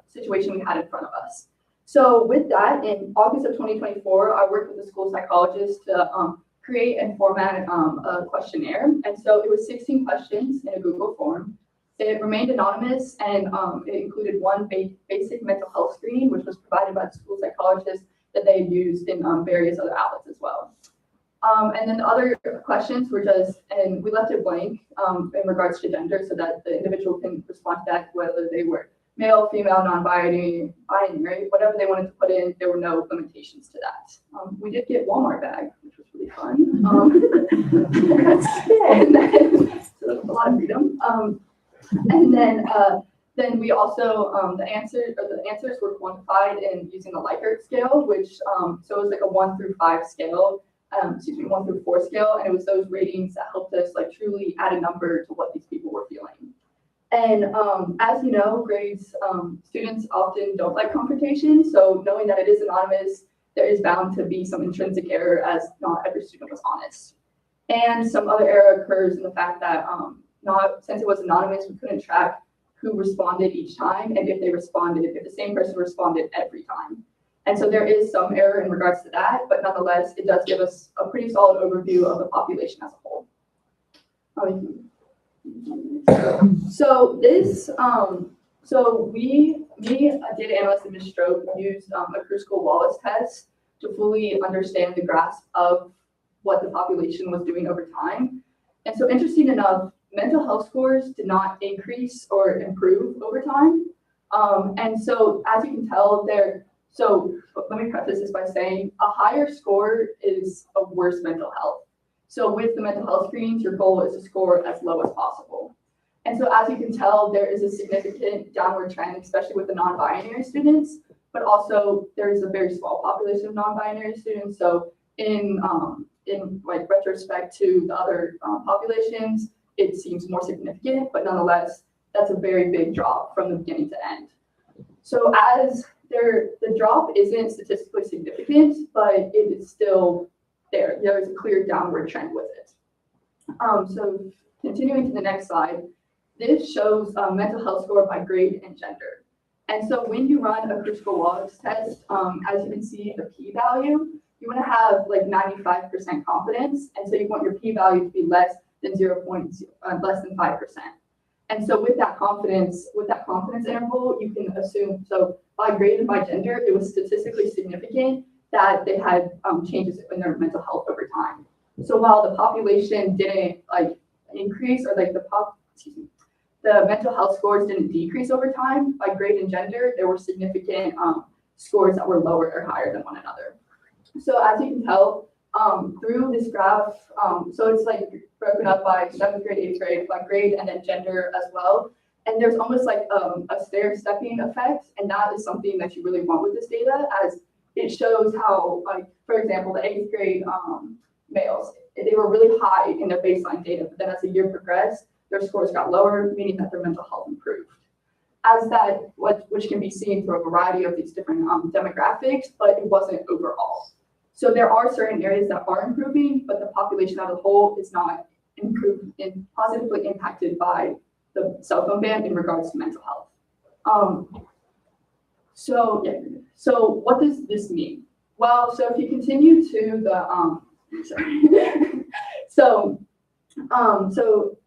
situation we had in front of us. So with that, in August of 2024, I worked with the school psychologist to create and format a questionnaire. And so it was 16 questions in a Google form. It remained anonymous, and it included one basic mental health screening, which was provided by the school psychologist that they had used in various other outlets as well. And then the other questions were just, and we left it blank in regards to gender so that the individual can respond to that, whether they were male, female, non-binary, whatever they wanted to put in, there were no limitations to that. We did get Walmart bag, which was really fun. And then, so that was a lot of freedom. And then we also, the answers were quantified in using the Likert scale, which, so it was like a 1 through 5 scale. 1 through 4 scale, and it was those ratings that helped us like truly add a number to what these people were feeling. And as you know, grades, students often don't like confrontation, so knowing that it is anonymous, there is bound to be some intrinsic error as not every student was honest. And some other error occurs in the fact that since it was anonymous, we couldn't track who responded each time, and if the same person responded every time. And so there is some error in regards to that, but nonetheless, it does give us a pretty solid overview of the population as a whole. So this, so me, a data analyst and Ms. Stroke used a Kruskal-Wallace test to fully understand the grasp of what the population was doing over time. And so interesting enough, mental health scores did not increase or improve over time. And so as you can tell so let me preface this by saying a higher score is a worse mental health. So with the mental health screens, your goal is to score as low as possible. And so as you can tell, there is a significant downward trend, especially with the non-binary students, but also there is a very small population of non-binary students. So in like retrospect to the other populations, it seems more significant, but nonetheless, that's a very big drop from the beginning to end. So as the drop isn't statistically significant, but it is still there. There's a clear downward trend with it. So continuing to the next slide, this shows mental health score by grade and gender. And so when you run a Kruskal-Wallace test, as you can see, the p-value, you want to have like 95% confidence. And so you want your p-value to be less than 5%. And so with that confidence interval, you can assume, so by grade and by gender, it was statistically significant that they had changes in their mental health over time. So while the population didn't like increase or like the mental health scores didn't decrease over time, by grade and gender, there were significant scores that were lower or higher than one another. So as you can tell, through this graph, so it's like broken up by 7th grade, 8th grade, by grade, and then gender as well. And there's almost like a stair-stepping effect, and that is something that you really want with this data, as it shows how, like, for example, the 8th grade males, they were really high in their baseline data, but then as the year progressed, their scores got lower, meaning that their mental health improved. As that, which can be seen through a variety of these different demographics, but it wasn't overall. So there are certain areas that are improving, but the population as a whole is not improved and positively impacted by the cell phone ban in regards to mental health. So what does this mean? Well, so if you continue to the so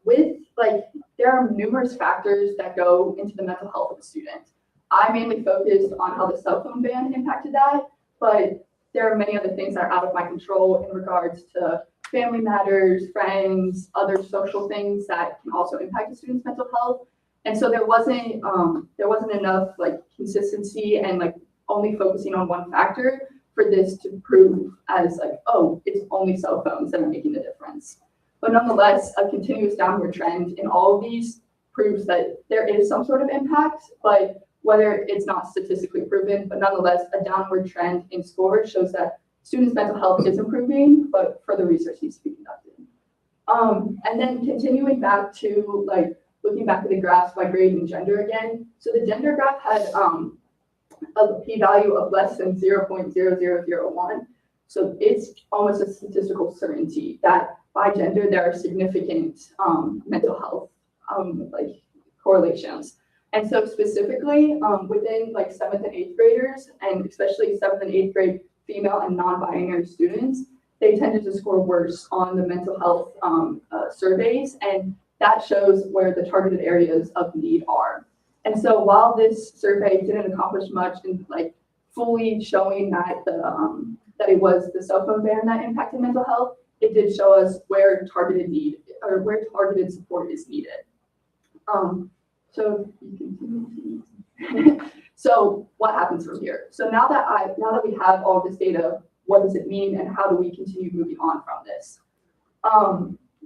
with like there are numerous factors that go into the mental health of a student. I mainly focused on how the cell phone ban impacted that, but there are many other things that are out of my control in regards to family matters, friends, other social things that can also impact a student's mental health. And so there wasn't enough like consistency and like only focusing on one factor for this to prove as like, oh, it's only cell phones that are making the difference. But nonetheless, a continuous downward trend in all of these proves that there is some sort of impact, but whether it's not statistically proven, but nonetheless, a downward trend in scores shows that students' mental health is improving, but further research needs to be conducted. And then continuing back to like looking back at the graphs by grade and gender again. So the gender graph had a p-value of less than 0.0001. So it's almost a statistical certainty that by gender there are significant mental health like correlations. And so specifically within like 7th and 8th graders, and especially 7th and 8th grade female and non-binary students, they tended to score worse on the mental health surveys, and that shows where the targeted areas of need are. And so while this survey didn't accomplish much in like fully showing that that it was the cell phone ban that impacted mental health, it did show us where targeted need or where targeted support is needed. So you can so what happens from here? So now that we have all this data, what does it mean and how do we continue moving on from this?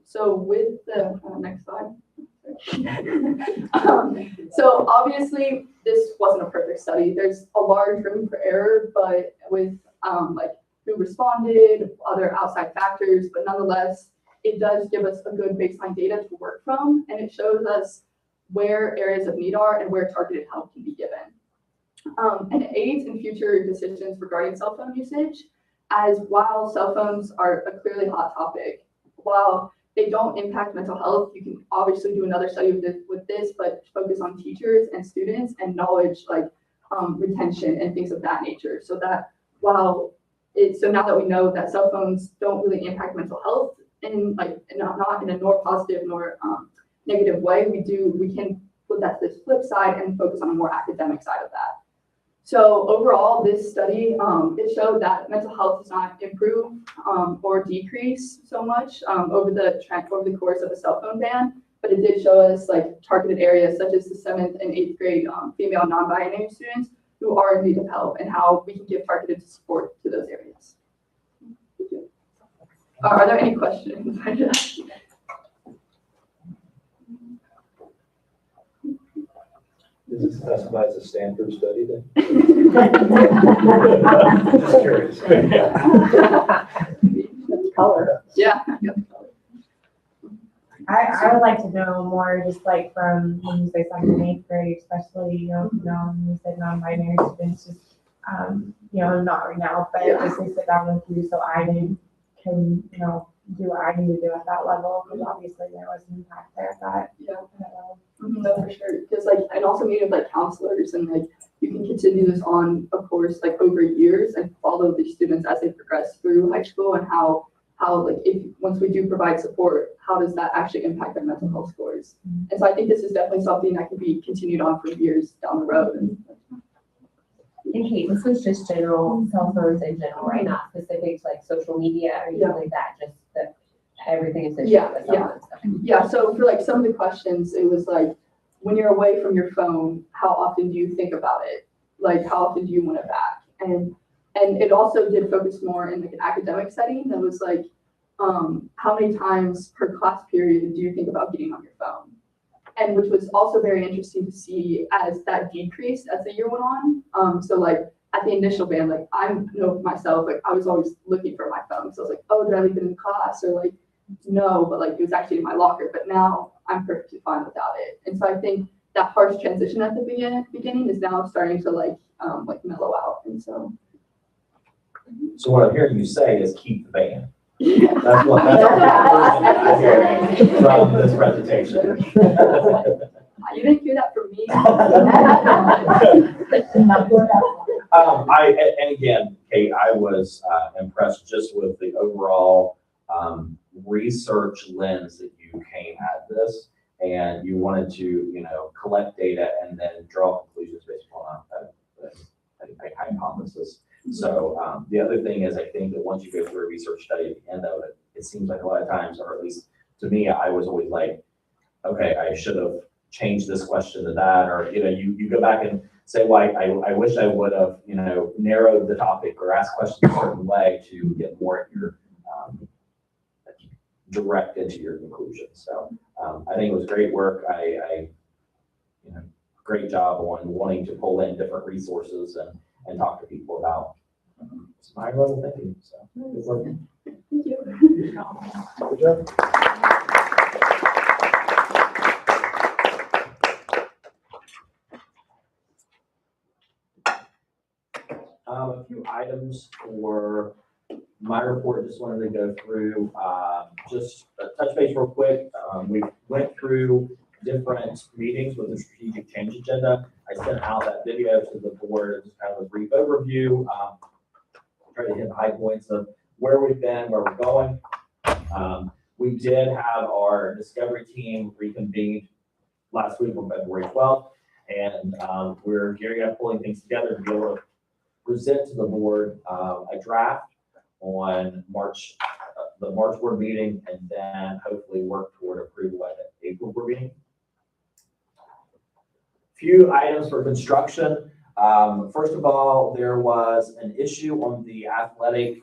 So with the next slide. So obviously this wasn't a perfect study. There's a large room for error, but with like who responded, other outside factors, but nonetheless, it does give us a good baseline data to work from, and it shows us where areas of need are and where targeted help can be given. And it aids in future decisions regarding cell phone usage, as while cell phones are a clearly hot topic, while they don't impact mental health, you can obviously do another study with this, but focus on teachers and students and knowledge like retention and things of that nature. So that so now that we know that cell phones don't really impact mental health, in like not in a nor positive nor negative way, we can put that to this flip side and focus on a more academic side of that. So overall, this study, it showed that mental health does not improve or decrease so much over the course of a cell phone ban, but it did show us like targeted areas such as the 7th and 8th grade female non-binary students who are in need of help and how we can give targeted support to those areas. Thank you. Are there any questions? Is this classified as a Stanford study then? Just curious. Color. Yeah. I would like to know more, just like from when you say 7th and 8th grade, especially, when you said non-binary students, just, not right now, but just they sit down with you so I can, do what I need to do at that level, because obviously there was an impact there at that level. No, for sure. Because and also meeting with counselors and you can continue this on, of course, over years and follow these students as they progress through high school and how if once we do provide support, how does that actually impact their mental health scores? And so I think this is definitely something that can be continued on for years down the road. And Kate, this was just general cell phones in general, right? Not specific to social media or anything like that, just everything associated with cell phones. Yeah, so for some of the questions, it was when you're away from your phone, how often do you think about it? How often do you want it back? And it also did focus more in an academic setting. That was how many times per class period do you think about getting on your phone? And which was also very interesting to see as that decreased as the year went on. So at the initial ban, I know myself, I was always looking for my phone. So I was oh, did I leave it in class? Or no, but it was actually in my locker. But now I'm perfectly fine without it. And so I think that harsh transition at the beginning is now starting to mellow out. And so. So what I'm hearing you say is keep the ban. Yeah. That's what I'm hearing from this presentation. You didn't hear that from me. And again, Kate, I was impressed just with the overall research lens that you came at this, and you wanted to, collect data and then draw conclusions based on a hypothesis. So the other thing is, I think that once you go through a research study at the end of it, it seems like a lot of times, or at least to me, I was always okay, I should have changed this question to that, or you go back and say, well, I wish I would have narrowed the topic or asked questions a certain way to get more at your direct into your conclusions. So I think it was great work. Great job on wanting to pull in different resources and talk to people about some higher level thinking. So good work. Thank you. Good job. A few items for my report. Just wanted to go through just a touch base real quick. We went through different meetings with the strategic change agenda. I sent out that video to the board, just kind of a brief overview. Try to hit the high points of where we've been, where we're going. We did have our discovery team reconvened last week on February 12th, and we're gearing up, pulling things together to be able to present to the board a draft on the March board meeting, and then hopefully work toward approval by the April board meeting. Few items for construction. First of all, there was an issue on the athletic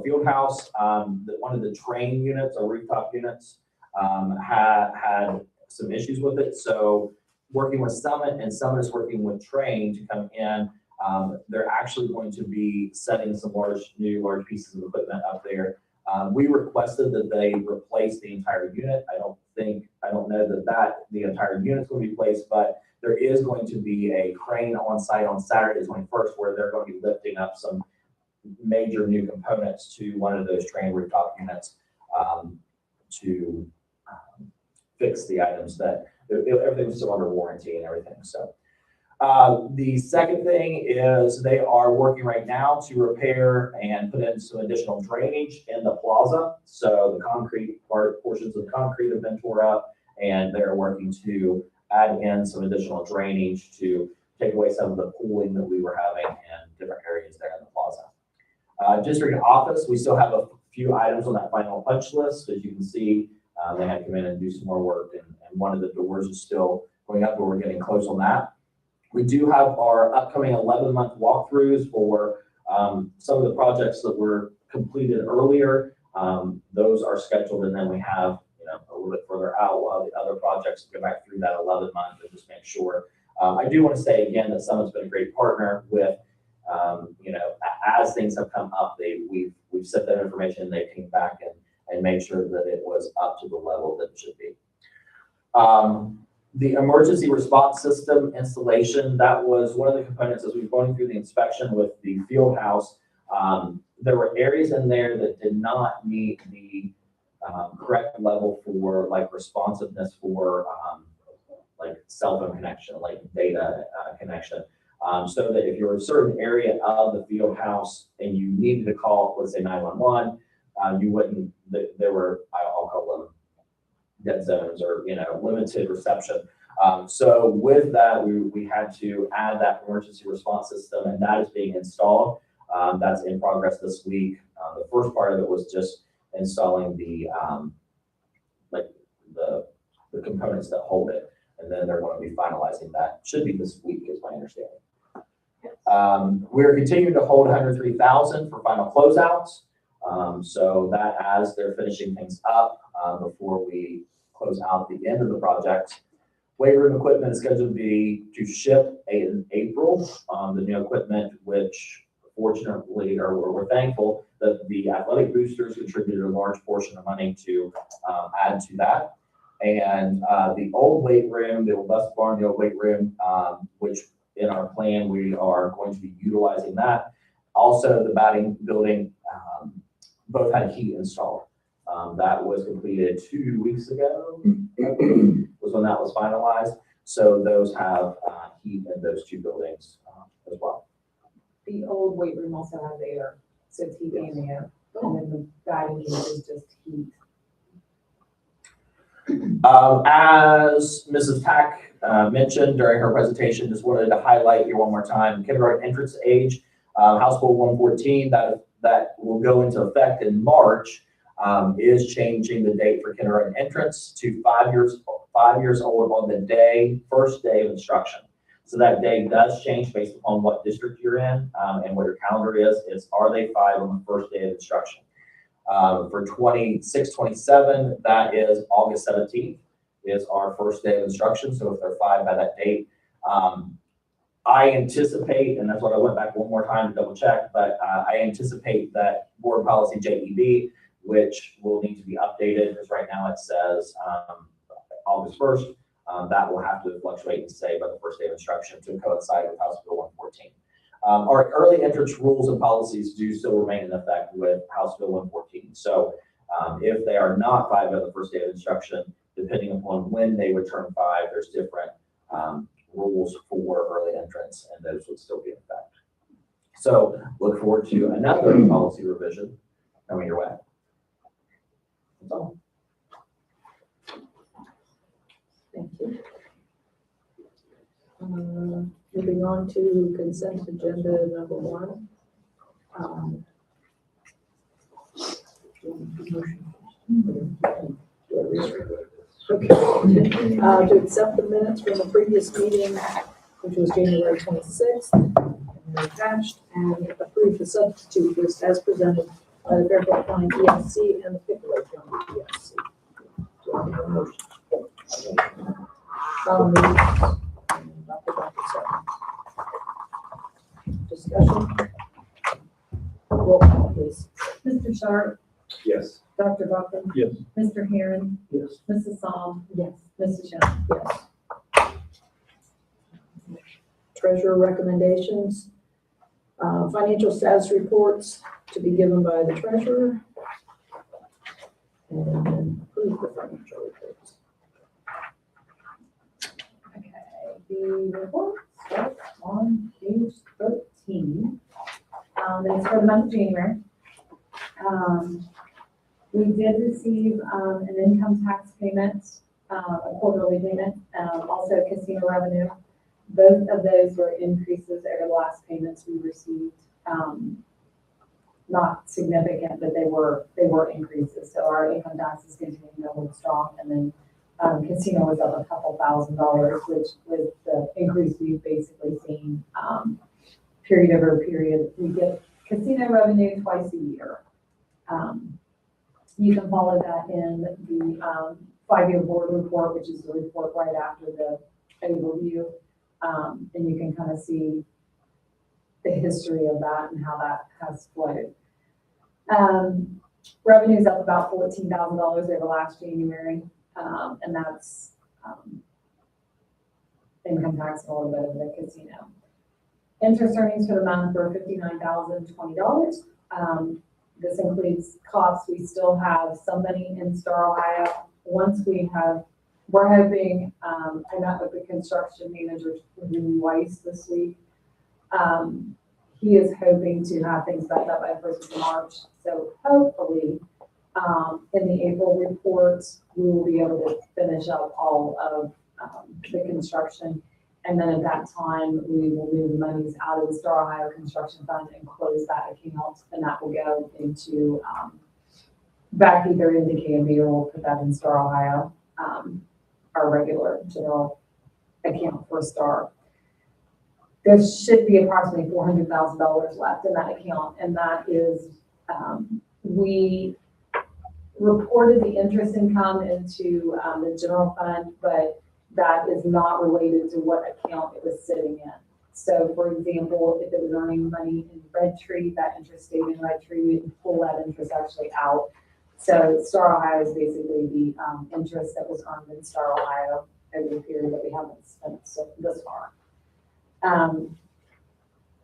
field house. That one of the train units or rooftop units had some issues with it. So working with Summit, and Summit is working with Train to come in. They're actually going to be setting some new large pieces of equipment up there. We requested that they replace the entire unit. I don't know that the entire unit's going to be replaced, but there is going to be a crane on site on Saturday, 21st, where they're going to be lifting up some major new components to one of those train rooftop units to fix the items that everything was still under warranty and everything. So The second thing is they are working right now to repair and put in some additional drainage in the plaza. So the concrete portions of the concrete have been tore up, and they're working to add in some additional drainage to take away some of the pooling that we were having in different areas there in the plaza. District office, we still have a few items on that final punch list. As you can see, they had to come in and do some more work, and one of the doors is still going up, but we're getting close on that. We do have our upcoming 11-month walkthroughs for some of the projects that were completed earlier. Those are scheduled, and then we have a little bit further out while the other projects go back through that 11-month and just make sure. I do want to say again that Summit's been a great partner with, as things have come up, we've set that information, they came back and made sure that it was up to the level that it should be. The emergency response system installation, that was one of the components as we were going through the inspection with the field house. There were areas in there that did not meet the correct level for like responsiveness for like cell phone connection, like data connection. So that if you're in a certain area of the field house and you needed to call, let's say 911, you wouldn't, there were, I'll call them dead zones or, limited reception. So with that, we had to add that emergency response system, and that is being installed. That's in progress this week. The first part of it was just installing the the components that hold it, and then they're going to be finalizing that. Should be this week, is my understanding. We're continuing to hold 103,000 for final closeouts. So that as they're finishing things up before we close out the end of the project. Weight room equipment is scheduled to ship in April. The new equipment, which fortunately, or we're thankful that the athletic boosters contributed a large portion of money to add to that. And the old weight room, the old bus barn, the old weight room, which in our plan, we are going to be utilizing that. Also, the batting building, both had heat installed. That was completed 2 weeks ago, was when that was finalized. So those have heat in those two buildings as well. The old weight room also has air, so it's heat and air, and then the batting cage is just heat. As Mrs. Tack mentioned during her presentation, just wanted to highlight here one more time, kindergarten entrance age, House Bill 114, that will go into effect in March, is changing the date for kindergarten entrance to 5 years old on the first day of instruction. So that day does change based upon what district you're in and what your calendar is. Are they 5 on the first day of instruction? For 26-27, that is August 17th is our first day of instruction. So if they're 5 by that date, I anticipate, and that's what I went back one more time to double check, but I anticipate that board policy JEB, which will need to be updated, because right now it says August 1st, that will have to fluctuate and say by the first day of instruction to coincide with House Bill 114. Our early entrance rules and policies do still remain in effect with House Bill 114. So if they are not 5 by the first day of instruction, depending upon when they would turn 5, there's different rules for early entrance, and those would still be in effect. So look forward to another policy revision coming your way. That's all. Thank you. Moving on to consent agenda number 1. Okay. To accept the minutes from the previous meeting, which was January 26th, and attached, and approve the substitute list as presented by the Fairfield County ESC and the Pickaway County ESC. Do I have a motion? Discussion. Roll call, please. Mr. Sharp, Yes. Dr. Buckham, Yes. Mr. Herron, Yes. Mrs. Psalm, Yes. Mrs. Jones. Yes. Treasurer recommendations. Financial status reports to be given by the treasurer. And then approve the financial reports. Okay, the reports, start on page 13. It's for the month of January. We did receive an income tax payment, a quarterly payment, also casino revenue. Both of those were increases over the last payments we received. Not significant, but they were increases. So our income tax is continuing to hold strong, and then casino was up a couple $1,000s, which was the increase we've basically seen period over period. We get casino revenue twice a year. You can follow that in the 5-year board report, which is the report right after the overview, and you can kind of see the history of that and how that has flowed. Revenue's up about $14,000 over last January, and that's income tax and a little bit of the casino. Interest earnings for the month were $59,020. This includes costs. We still have some money in Star Ohio. We're hoping, I met with the construction manager, Weiss, this week. He is hoping to have things back up by the 1st of March. So hopefully, in the April report, we will be able to finish up all of the construction. And then at that time, we will move the monies out of the Star Ohio Construction Fund and close that account. And that will go into, back either into KMB, or we'll put that in Star Ohio, our regular general account for Star. There should be approximately $400,000 left in that account, and that is, we reported the interest income into the general fund, but that is not related to what account it was sitting in. So, for example, if it was earning money in Red Tree, that interest stayed in Red Tree, we can pull that interest actually out. So Star Ohio is basically the interest that was earned in Star Ohio over the period that we haven't spent thus far.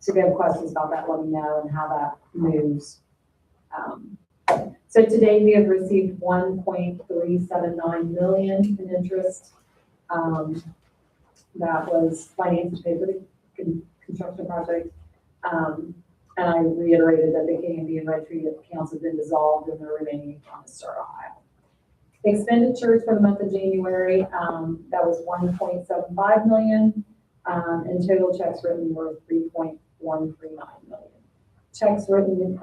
So if you have questions about that, let me know and how that moves. So today we have received $1.379 million in interest. That was financed to pay for the construction project. And I reiterated that the KMB and Red Tree accounts have been dissolved and the remaining account is Star Ohio. Expenditures for the month of January, that was $1.75 million. And total checks written were $3.139 million. Checks written,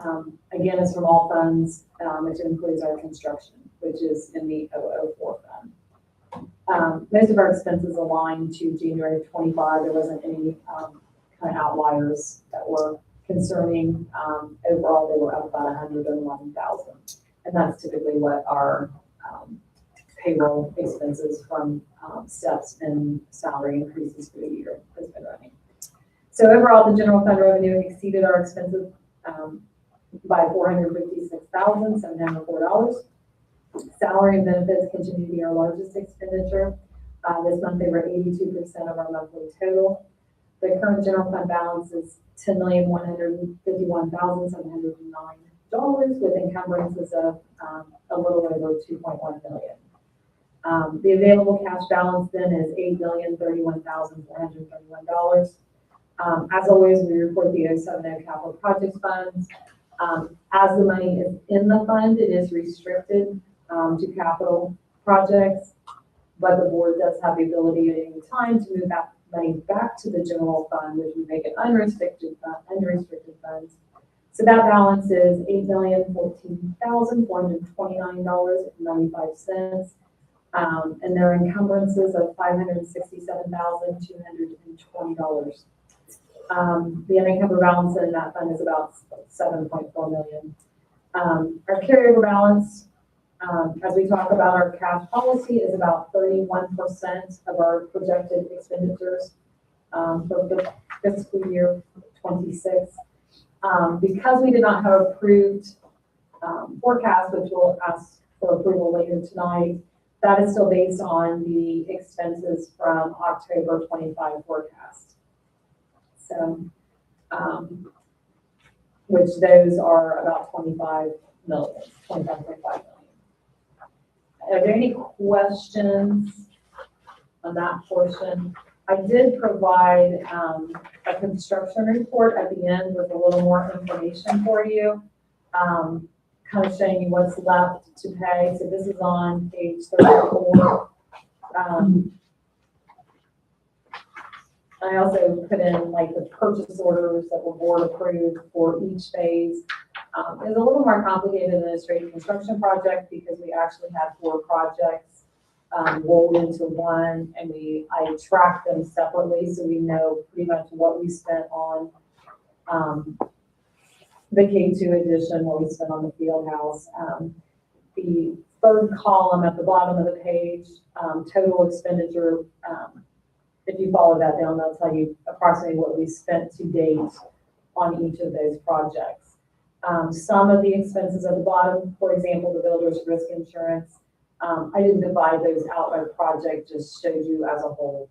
again, is from all funds, which includes our construction, which is in the 004 fund. Most of our expenses aligned to January 25. There wasn't any kind of outliers that were concerning. Overall, they were up about $111,000, and that's typically what our payroll expenses from steps and salary increases for the year has been running. So overall, the general fund revenue exceeded our expenses by $456,704. Salary and benefits continue to be our largest expenditure. This month, they were 82% of our monthly total. The current general fund balance is $10,151,709 with encumbrances of a little over $2.1 million. The available cash balance then is $8,031,431. As always, we report the 070 capital projects funds. As the money is in the fund, it is restricted to capital projects, but the board does have the ability at any time to move that money back to the general fund, which would make it unrestricted funds. So that balance is $8,014,429.95. And there are encumbrances of $567,220. The unencumbered balance in that fund is about $7.4 million. Our carryover balance, as we talk about our cash policy, is about 31% of our projected expenditures for the fiscal year 26. Because we did not have approved forecast, which we'll ask for approval later tonight, that is still based on the expenses from October 25 forecast. So, which those are about 25.5 million. Are there any questions on that portion? I did provide, a construction report at the end with a little more information for you. Kind of showing you what's left to pay. So this is on page 34. I also put in like the purchase orders that were board approved for each phase. It's a little more complicated than a straight construction project because we actually had 4 projects rolled into one, and I tracked them separately so we know pretty much what we spent on the K2 edition, what we spent on the field house. The third column at the bottom of the page, total expenditure. If you follow that down, that'll tell you approximately what we spent to date on each of those projects. Some of the expenses at the bottom, for example, the builder's risk insurance, I didn't divide those out by project, just showed you as a whole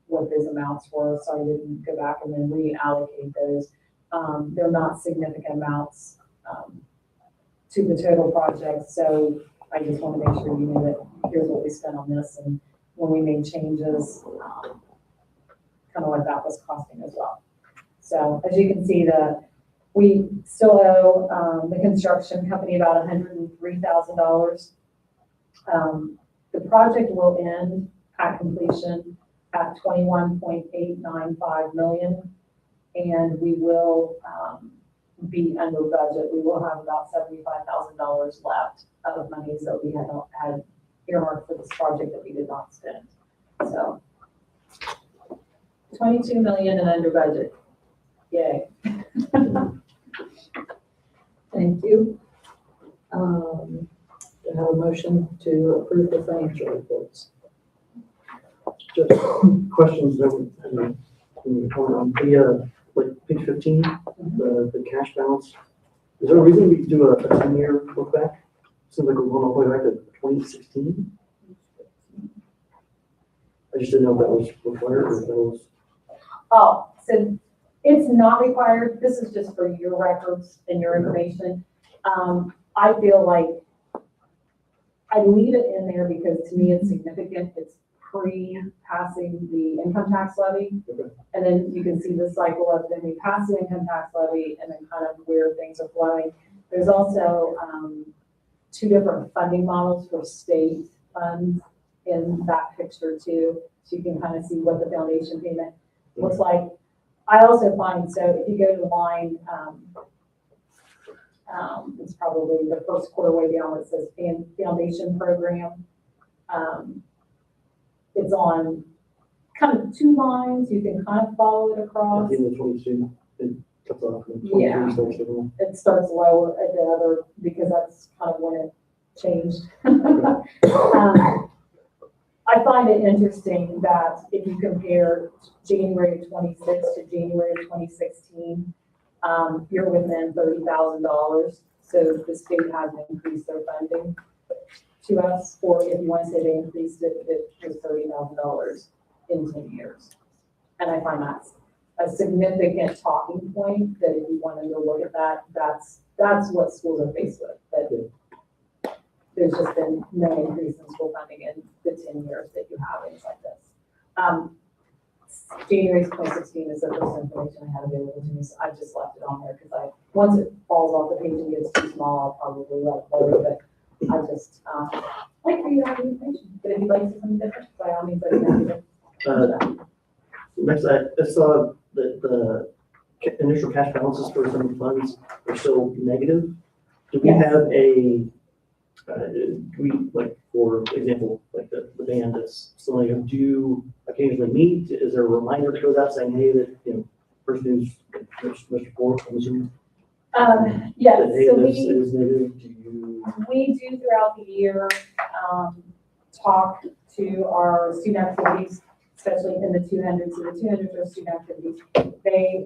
what those amounts were, so I didn't go back and then reallocate those. They're not significant amounts to the total project, so I just want to make sure you know that here's what we spent on this, and when we made changes, kind of what that was costing as well. So as you can see, we still owe the construction company about $103,000. The project will end at completion at $21.895 million, and we will be under budget. We will have about $75,000 left of monies that we had earmarked for this project that we did not spend. So 22 million and under budget. Yay. Thank you. I have a motion to approve the financial reports. Just questions that we comment on the, like page 15, the cash balance. Is there a reason we do a 10-year look back? Seems like we're going all the way back to 2016. I just didn't know if that was required or if that was. Oh, so it's not required. This is just for your records and your information. I feel like I leave it in there because to me it's significant. It's pre-passing the income tax levy. Okay. And then you can see the cycle of then we pass the income tax levy and then kind of where things are flowing. There's also 2 different funding models for state funds in that picture too. So you can kind of see what the foundation payment looks like. I also find, so if you go to the line, it's probably the first quarter way down, it says foundation program. It's on kind of 2 lines. You can kind of follow it across. At the end of 22, it cuts off. And 23 Yeah. starts again. It starts lower at the other because that's kind of when it changed. I find it interesting that if you compare January of 26 to January of 2016, you're within $30,000. So the state hasn't increased their funding to us, or if you want to say they increased it, it was $30,000 in 10 years. And I find that's a significant talking point that if you wanted to look at that, that's what schools are faced with. That there's just been no increase in school funding in the 10 years that you have things like this. January 2016 is the first information I had available to me, so I just left it on there because once it falls off the page and gets too small, I'll probably let it go, but I just like for you to have the information. But if you'd like to see something different, by all means, let me know. Next, I saw that the initial cash balances for some funds are still negative. Do we Yes. have a, do we, like, for example, like the band that's still negative, do you occasionally meet? Is there a reminder that goes out saying, hey, that, person who's Mr. Ford, I'm assuming? Yes, That, hey, so this is negative, do you? we do throughout the year talk to our student activities, especially in the 200s. So the 200s are student activities. They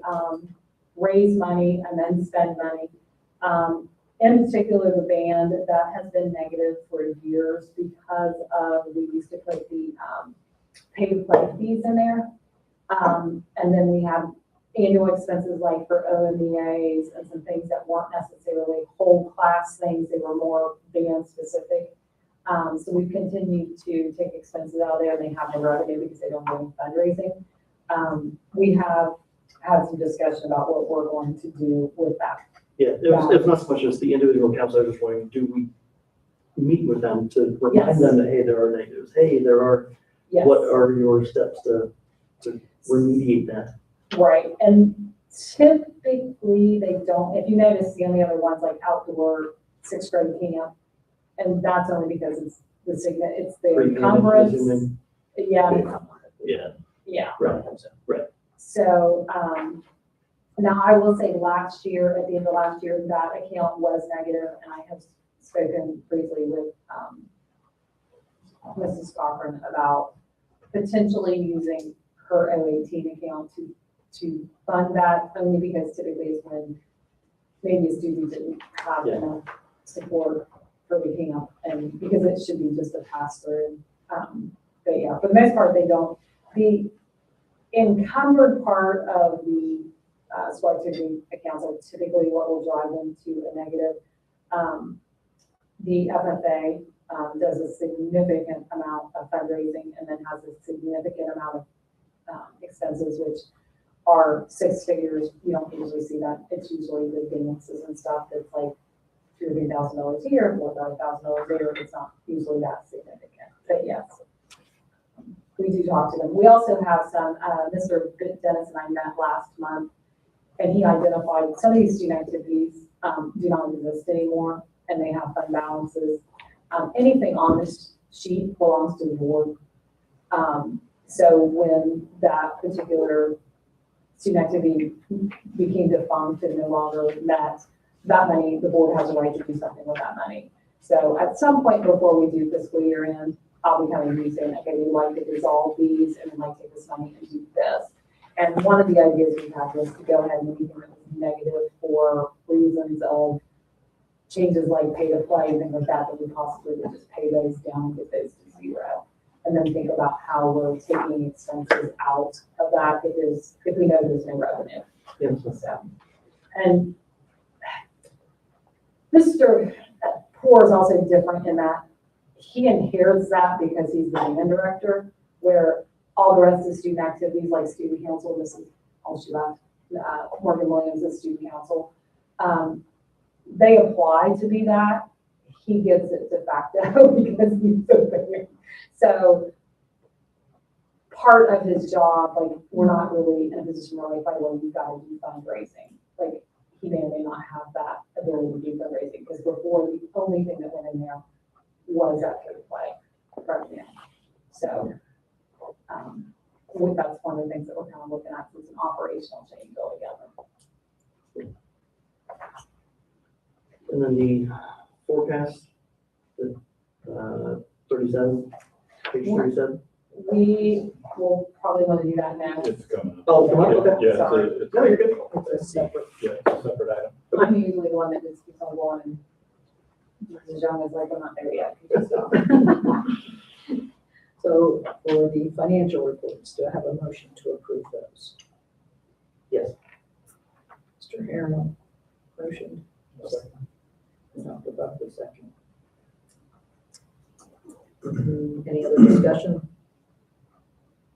raise money and then spend money. In particular, the band, that has been negative for years because we used to put the pay-to-play fees in there. And then we have annual expenses like for OMEAs and some things that weren't necessarily whole class things. They were more band specific. So we've continued to take expenses out of there, and they have no revenue because they don't do any fundraising. We have had some discussion about what we're going to do with that. Yeah, it's not so much as the individual accounts, I was just wondering, do we meet with them to remind Yes. them that, hey, there are negatives, hey, there are, Yes. what are your steps to remediate that? Right, and typically they don't, if you notice, the only other ones like outdoor sixth grade camp, and that's only because it's it's the Pre-pandemic, encumbrance. assuming. Yeah, Yeah, yeah. right. So, now I will say last year, at the end of last year, that account was negative, and I have spoken briefly with, Mrs. Cochran about potentially using her 018 account to fund that, only because typically is when maybe a student didn't have Yeah. enough support for the camp, and because it should be just a pass through. But yeah, for the most part, they don't. The encumbered part of the school activity accounts are typically what will drive them to a negative. The FFA does a significant amount of fundraising and then has a significant amount of expenses, which are six figures. You don't usually see that. It's usually the dances and stuff that's like $2,000 or $3,000 a year, $4,000 a year. It's not usually that significant, but yes. We do talk to them. We also have some, Mr. Dennis and I met last month, and he identified some of these student activities do not exist anymore, and they have fund balances. Anything on this sheet belongs to the board. So when that particular student activity became defunct and no longer met, that money, the board has a right to do something with that money. So at some point before we do fiscal year end, I'll be coming to you saying, okay, we'd like to resolve these and we'd like to take this money and do this. And one of the ideas we had was to go ahead and make them negative for reasons of changes like pay to play and things like that, that we possibly would just pay those down and get those to zero. And then think about how we're taking expenses out of that if we know there's no revenue. Yes. So, and Mr. Poor is also different in that he inherits that because he's the band director, where all the rest of the student activities like student council, this is all she left, Morgan Williams is student council. They apply to be that. He gets it de facto because he's so big. So part of his job, like we're not really in a position where like, well, you've got to do fundraising. Like he may or may not have that ability to do fundraising because before the only thing that went in there was that pay to play revenue. So that's one of the things that we're kind of looking at is an operational change altogether. And then the forecast, the 37, page 37. We will probably want to do that now. It's coming up. Oh, come on, okay. Yeah, Sorry. it's No, you're good. It's a separate. yeah, it's a separate item. I'm usually the one that just keeps on going and Mrs. Young is like, I'm not there yet. So for the financial reports, do I have a motion to approve those? Yes. Mr. Harriman, motion. Dr. Buckley, second. Any other discussion?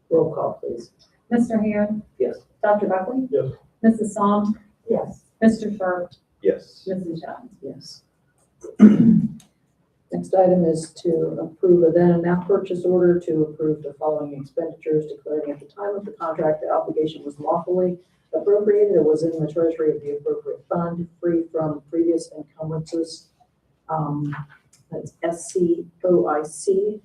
Roll call, please. Mr. Herron? Yes. Dr. Buckley? Yes. Mrs. Psalm? Yes. Mr. Sharp? Yes. Mrs. Jones? Yes. Next item is to approve a then and now purchase order to approve the following expenditures, declaring at the time of the contract the obligation was lawfully appropriated. It was in the treasury of the appropriate fund, free from previous encumbrances. That's SCOIC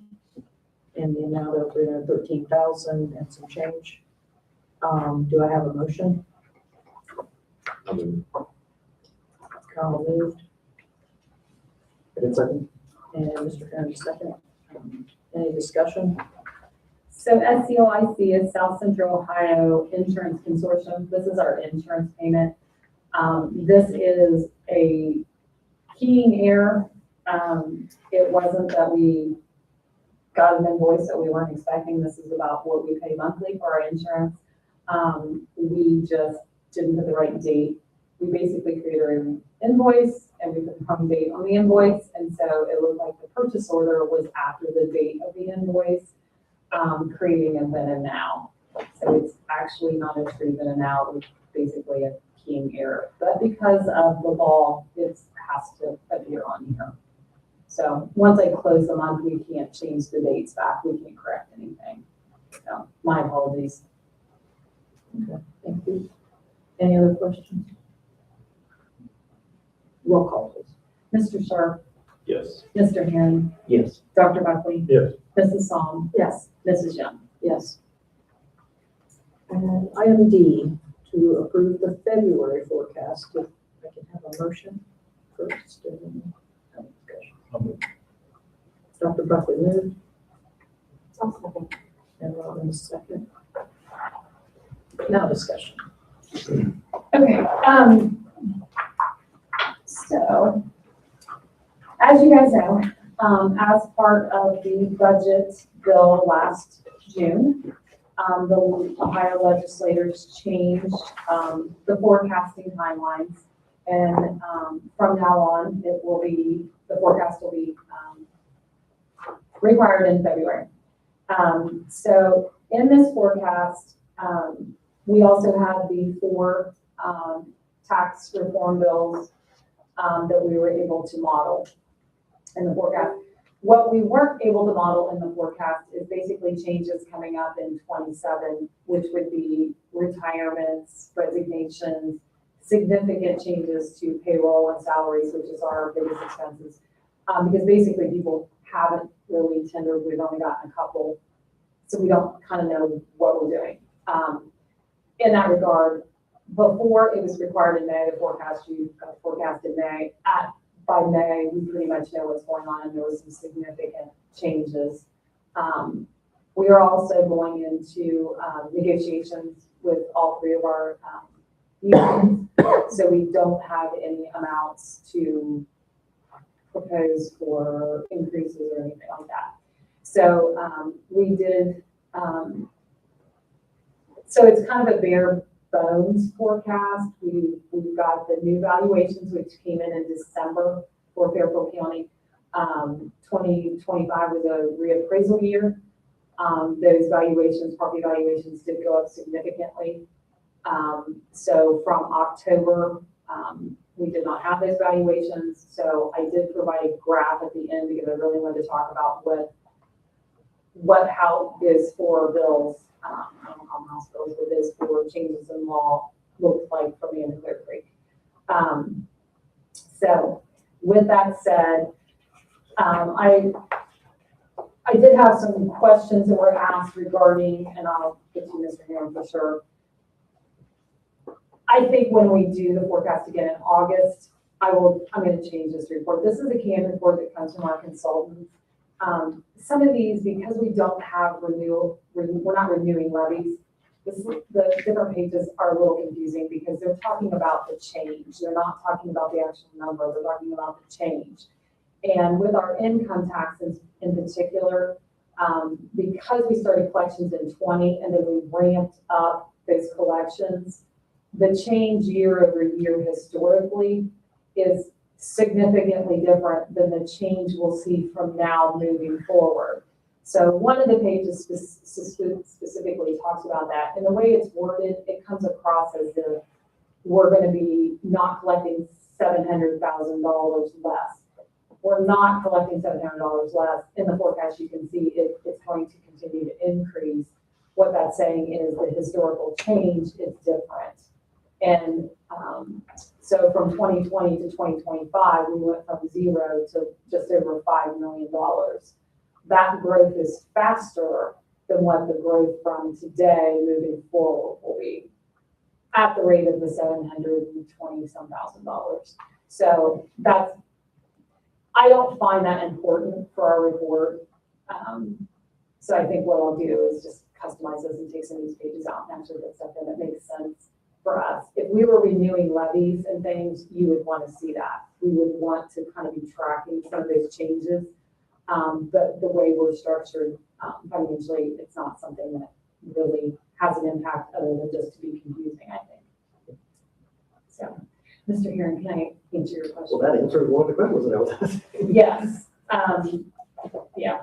in the amount of $313,000 and some change. Do I have a motion? Carl moved. Second. And Mr. Herron second. Any discussion? So SCOIC is South Central Ohio Insurance Consortium. This is our insurance payment. This is a keying error. It wasn't that we got an invoice that we weren't expecting. This is about what we pay monthly for our insurance. We just didn't put the right date we basically created an invoice and we put the wrong date on the invoice. And so it looked like the purchase order was after the date of the invoice, creating a then and now. So it's actually not a true then and now, it's basically a keying error. But because of the law, it has to appear on here. So once I close the month, we can't change the dates back. We can't correct anything. So my apologies. Okay, thank you. Any other questions? Roll call, please. Mr. Sharp, Yes. Mr. Herring, Yes. Dr. Buckley, Yes. Mrs. Psalm, Yes. Mrs. Young. Yes. And item D, to approve the February forecast. If I can have a motion first. And then have a discussion. Dr. Buckley moved. And Robin second. Now discussion. Okay, so, as you guys know, as part of the budget bill last June, the Ohio legislators changed, the forecasting timelines. And, from now on, the forecast will be, required in February. So in this forecast, we also have the 4 tax reform bills that we were able to model in the forecast. What we weren't able to model in the forecast is basically changes coming up in 27, which would be retirements, resignations, significant changes to payroll and salaries, which is our biggest expenses. Because basically people haven't really tendered, we've only gotten a couple, so we don't kind of know what we're doing. In that regard, before it was required in May, the forecast in May. By May, we pretty much know what's going on, and there was some significant changes. We are also going into negotiations with all 3 of our unions, so we don't have any amounts to propose for increases or anything like that. So we did. So it's kind of a bare bones forecast. We've got the new valuations, which came in December for Fairfield County. 2025 was a reappraisal year. Those valuations, property valuations, did go up significantly. So from October, we did not have those valuations. So I did provide a graph at the end because I really wanted to talk about how those 4 bills, I don't know how House bills, but those 4 changes in law looked like for Amanda-Clearcreek. So with that said, I did have some questions that were asked regarding, and I'll get to Mr. Herring for sure. I think when we do the forecast again in August, I'm going to change this report. This is a canned report that comes from our consultants. Some of these, because we don't have we're not renewing levies, the different pages are a little confusing because they're talking about the change. They're not talking about the actual number, they're talking about the change. And with our income taxes in particular, because we started collections in 20 and then we ramped up those collections, the change year over year historically is significantly different than the change we'll see from now moving forward. So one of the pages specifically talks about that. And the way it's worded, it comes across as if we're going to be not collecting $700,000 less. We're not collecting $700 less. In the forecast, you can see it's going to continue to increase. What that's saying is the historical change is different. And so from 2020 to 2025, we went from 0 to just over $5 million. That growth is faster than what the growth from today moving forward will be at the rate of the $720,000. So I don't find that important for our report. So I think what I'll do is just customize this and take some of these pages out and actually get stuff in that makes sense for us. If we were renewing levies and things, you would want to see that. We would want to kind of be tracking some of those changes. But the way we're structured financially, it's not something that really has an impact other than just to be confusing, I think. So Mr. Heron, can I answer your question? Well, that answers one of the questions that I was asking. Yes, yeah.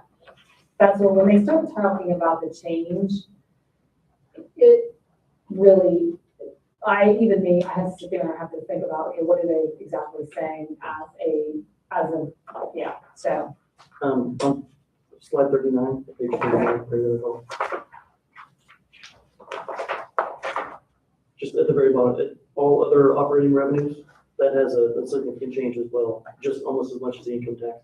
That's what, when they start talking about the change, it really, I have to sit there and I have to think about, okay, what are they exactly saying yeah, so. On slide 39, page 39, regular call. Just at the very bottom, all other operating revenues, that has a significant change as well, just almost as much as the income tax.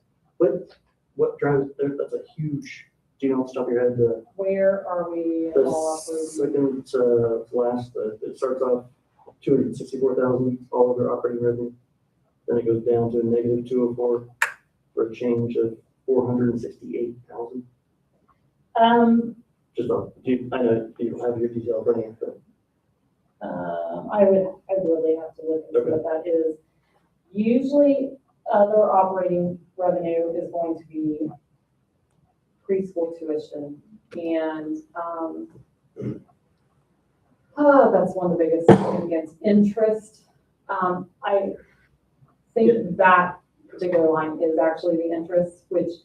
What drives there? That's a huge, do you know off the top of your head, Where are we the all operating? second to last, it starts off 264,000, all other operating revenue. Then it goes down to a negative 204 for a change of 468,000. Just I know you don't have your detail running, but I really have to look into what that is. Usually, other operating revenue is going to be preschool tuition, and that's one of the biggest against interest. I think that particular line is actually the interest, which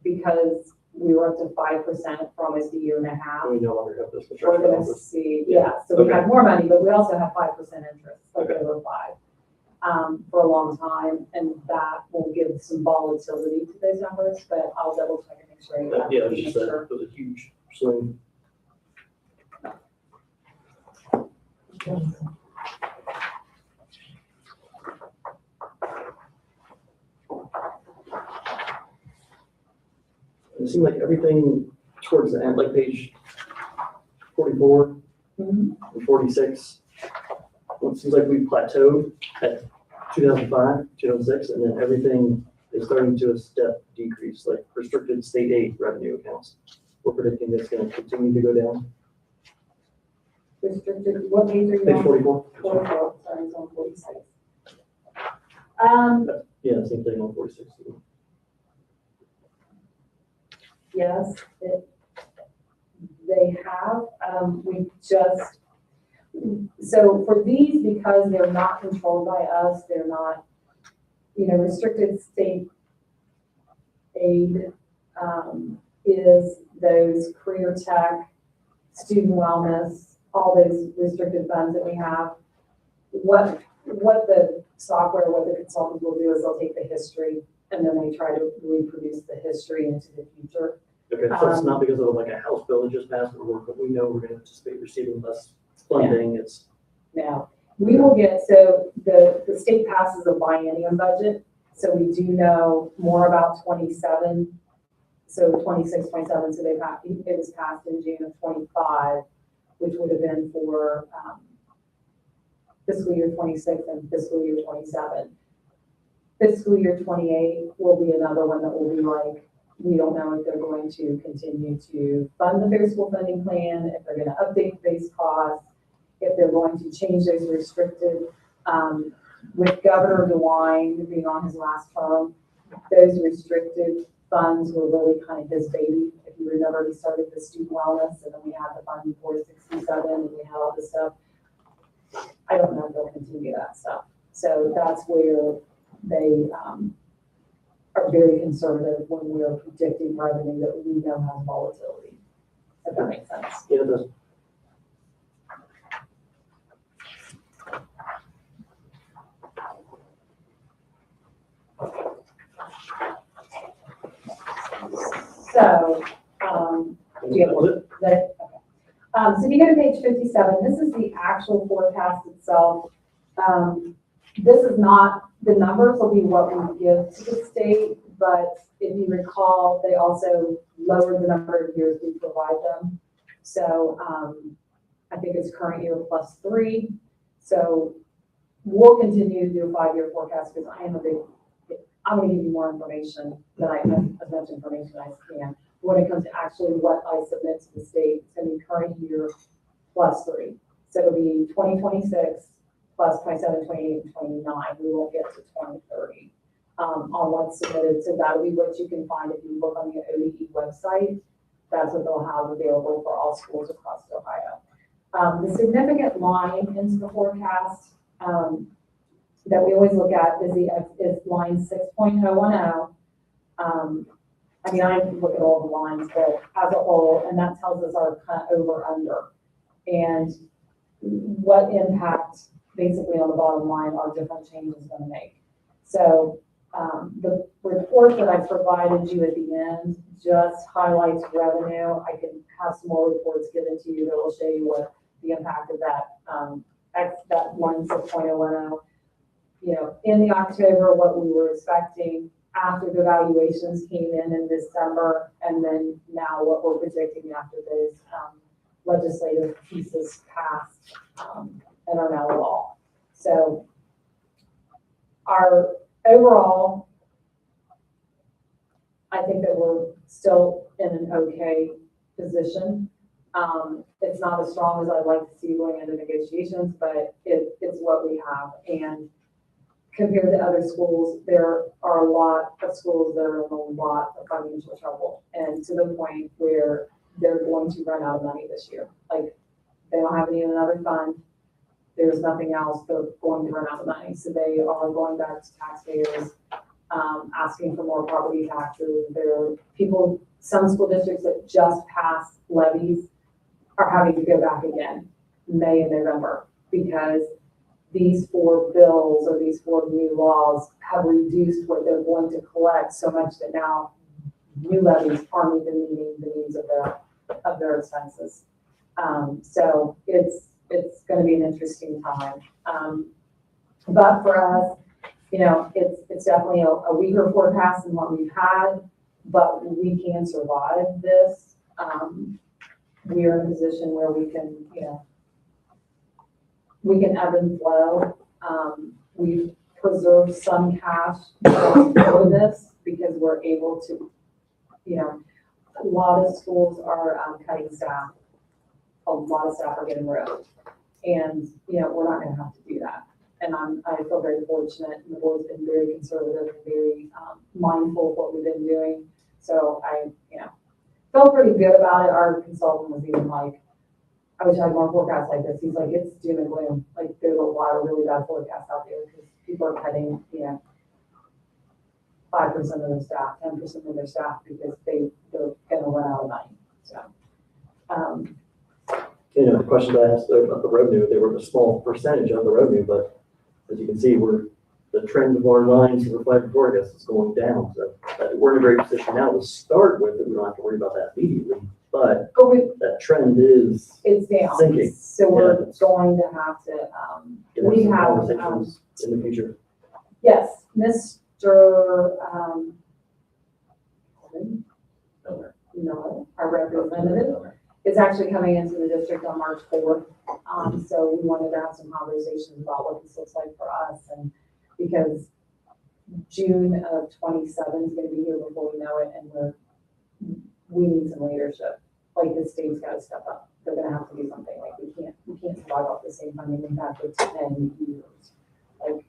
because we were up to 5% for almost a year and a half. we no longer have this. We're gonna see, so we have more money, but we also have 5% interest, like over 5, for a long time, and that will give some volatility to those numbers, but I'll double check and make sure. Yeah, it's just that was a huge swing. It seemed like everything towards the end, like page 44 and 46, it seems like we plateaued at 2005, 2006, and then everything is starting to a step decrease, like restricted state aid revenue accounts. We're predicting it's going to continue to go down. Restricted, what page are you Page on? 44. 44, sorry, it's on 46. Yeah, same thing on 46. Yes, they have, so for these, because they're not controlled by us, they're not, restricted state aid, is those career tech, student wellness, all those restricted funds that we have. What the software, what the consultants will do is they'll take the history and then they try to reproduce the history into the future. Okay, so it's not because of like a House bill that just passed, but we know we're going to anticipate receiving less funding. It's now, we will get, so the state passes a biennium budget, so we do know more about 27, so 26, 27, so it was passed in June of 25, which would have been for fiscal year 26 and fiscal year 27. Fiscal year 28 will be another one that will be like, we don't know if they're going to continue to fund the fair school funding plan, if they're going to update base costs, if they're going to change those restricted, with Governor DeWine being on his last term, those restricted funds were really kind of his baby. If you remember, he started the student wellness, and then we had the fund 467, and we had all this stuff. I don't know if they'll continue that stuff. So that's where they are very conservative when we are predicting revenue that we know has volatility. If that makes sense. yeah, it does. So, do you have more? Okay. So if you go to page 57, this is the actual forecast itself. This is not, the numbers will be what we give to the state, but if you recall, they also lowered the number of years we provide them. So I think it's current year +3. So we'll continue to do a 5-year forecast because I'm going to give you more information than I have, as much information as I can. When it comes to actually what I submit to the state, it's going to be current year +3. So it'll be 2026 plus 27, 28, and 29. We won't get to 2030 on what's submitted. So that'll be what you can find if you look on the ODE website. That's what they'll have available for all schools across Ohio. The significant line into the forecast that we always look at is line 6.010. I mean, I can look at all the lines, but as a whole, and that tells us our kind of over under. And what impact basically on the bottom line are different changes going to make. So the report that I provided you at the end just highlights revenue. I can have some more reports given to you that will show you what the impact of that line 6.010. You know, in the October, what we were expecting after the valuations came in December, and then now what we're predicting after those legislative pieces passed and are now law. So our overall, I think that we're still in an okay position. It's not as strong as I'd like to see going into negotiations, but it's what we have. And compared to other schools, there are a lot of schools that are in a lot of financial trouble, and to the point where they're going to run out of money this year. Like, they don't have any another fund. There's nothing else. They're going to run out of money. So they are going back to taxpayers, asking for more property taxes. There are people, some school districts that just passed levies are having to go back again, May and November, because these 4 bills or these 4 new laws have reduced what they're going to collect so much that now new levies aren't even meeting the needs of their expenses. So it's going to be an interesting time. But for us, you know, it's definitely a weaker forecast than what we've had, but we can survive this. We are in a position where we can, you know, we can ebb and flow. We've preserved some cash for this because we're able to, you know, a lot of schools are cutting staff. A lot of staff are getting rid of. And, you know, we're not going to have to do that. And I feel very fortunate. The board's been very conservative and very mindful of what we've been doing. So I, you know, felt pretty good about it. Our consultant was even like, I wish I had more forecasts like this. He's like, it's doom and gloom. Like, there's a lot of really bad forecasts out there because people are cutting, you know, 5% of their staff, 10% of their staff because they're going to run out of money. So, You know, the question I asked about the revenue, they were a small percentage of the revenue, but as you can see, the trend of our lines for reflected forecast is going down. So we're in a great position now to start with, that we don't have to worry about that immediately. But that trend is down. sinking. So we're going to have to, we have, conversations in the future. yes, Mr. No, our representative is actually coming into the district on March 4th. So we wanted to have some conversations about what this looks like for us, and because June of 27 is going to be here before we know it, and we need some leadership. Like, the state's got to step up. They're going to have to do something. Like, we can't survive off the same funding we've had for 10 years. Like,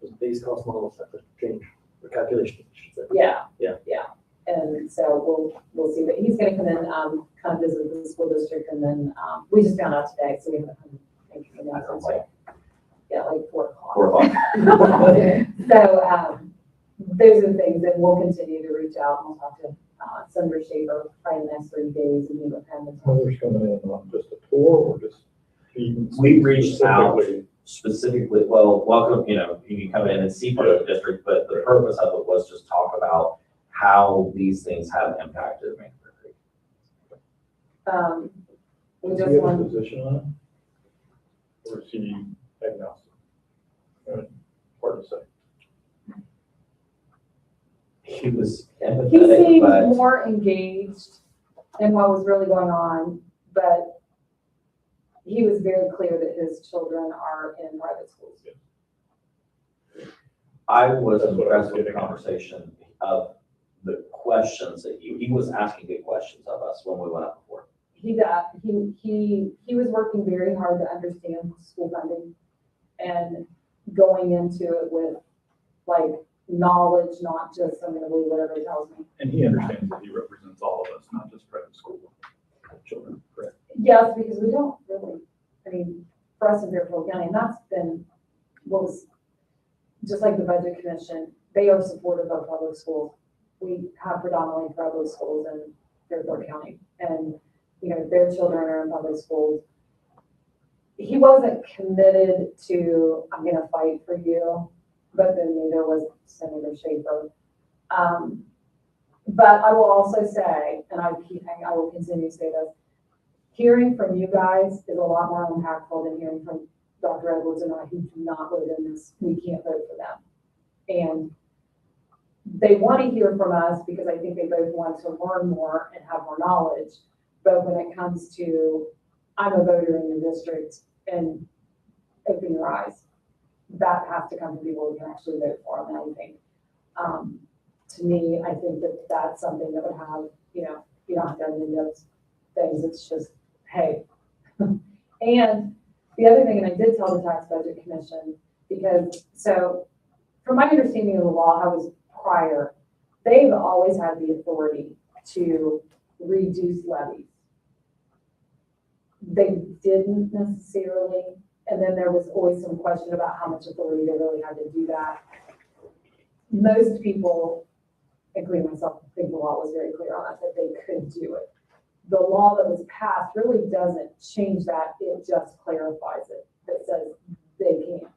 Those base cost models have to change, the calculation, I should say. yeah. Yeah. And so we'll see, but he's going to come in, kind of visit the school district, and then we just found out today, so we haven't like 4 o'clock. 4 o'clock. So those are the things that we'll continue to reach out, and we'll talk to Senator Schaefer probably in the next 30 days and meet with him. Others coming in on just a tour or just? We reached out specifically, well, welcome, you know, you can come in and see part of the district, but the purpose of it was just talk about how these things have impacted Amanda-Clearcreek. We Do just you have a want, position on it? Or is he agnostic? Hard to say. He was he empathetic, seemed but more engaged in what was really going on, but he was very clear that his children are in private schools. I was That's what I was impressed with the getting at. conversation of the questions that he was asking good questions of us when we went up before. He was working very hard to understand school funding and going into it with like knowledge, not just I'm going to believe whatever he tells me. And he understands that he represents all of us, not just private school children, correct? Yes, because we don't really, I mean, for us in Fairfield County, and that's been what was just like the budget commission, they are supportive of public schools. We have predominantly public schools in Fairfield County, and, you know, their children are in public schools. He wasn't committed to, I'm gonna fight for you, but then neither was Senator Schaefer. But I will also say, and I will continue to say this, hearing from you guys is a lot more impactful than hearing from Dr. Edwards and I, who do not live in this. We can't vote for them. And they want to hear from us because I think they both want to learn more and have more knowledge. But when it comes to, I'm a voter in your district, and open your eyes, that has to come from people who can actually vote for them. And I think, to me, I think that that's something that would have, you know, you don't have to have any of those things. It's just, hey. And the other thing, and I did tell the tax budget commission, because, so from my understanding of the law, how it was prior, they've always had the authority to reduce levies. They didn't necessarily, and then there was always some question about how much authority they really had to do that. Most people, including myself, think the law was very clear on that they could do it. The law that was passed really doesn't change that, it just clarifies it. It says they can.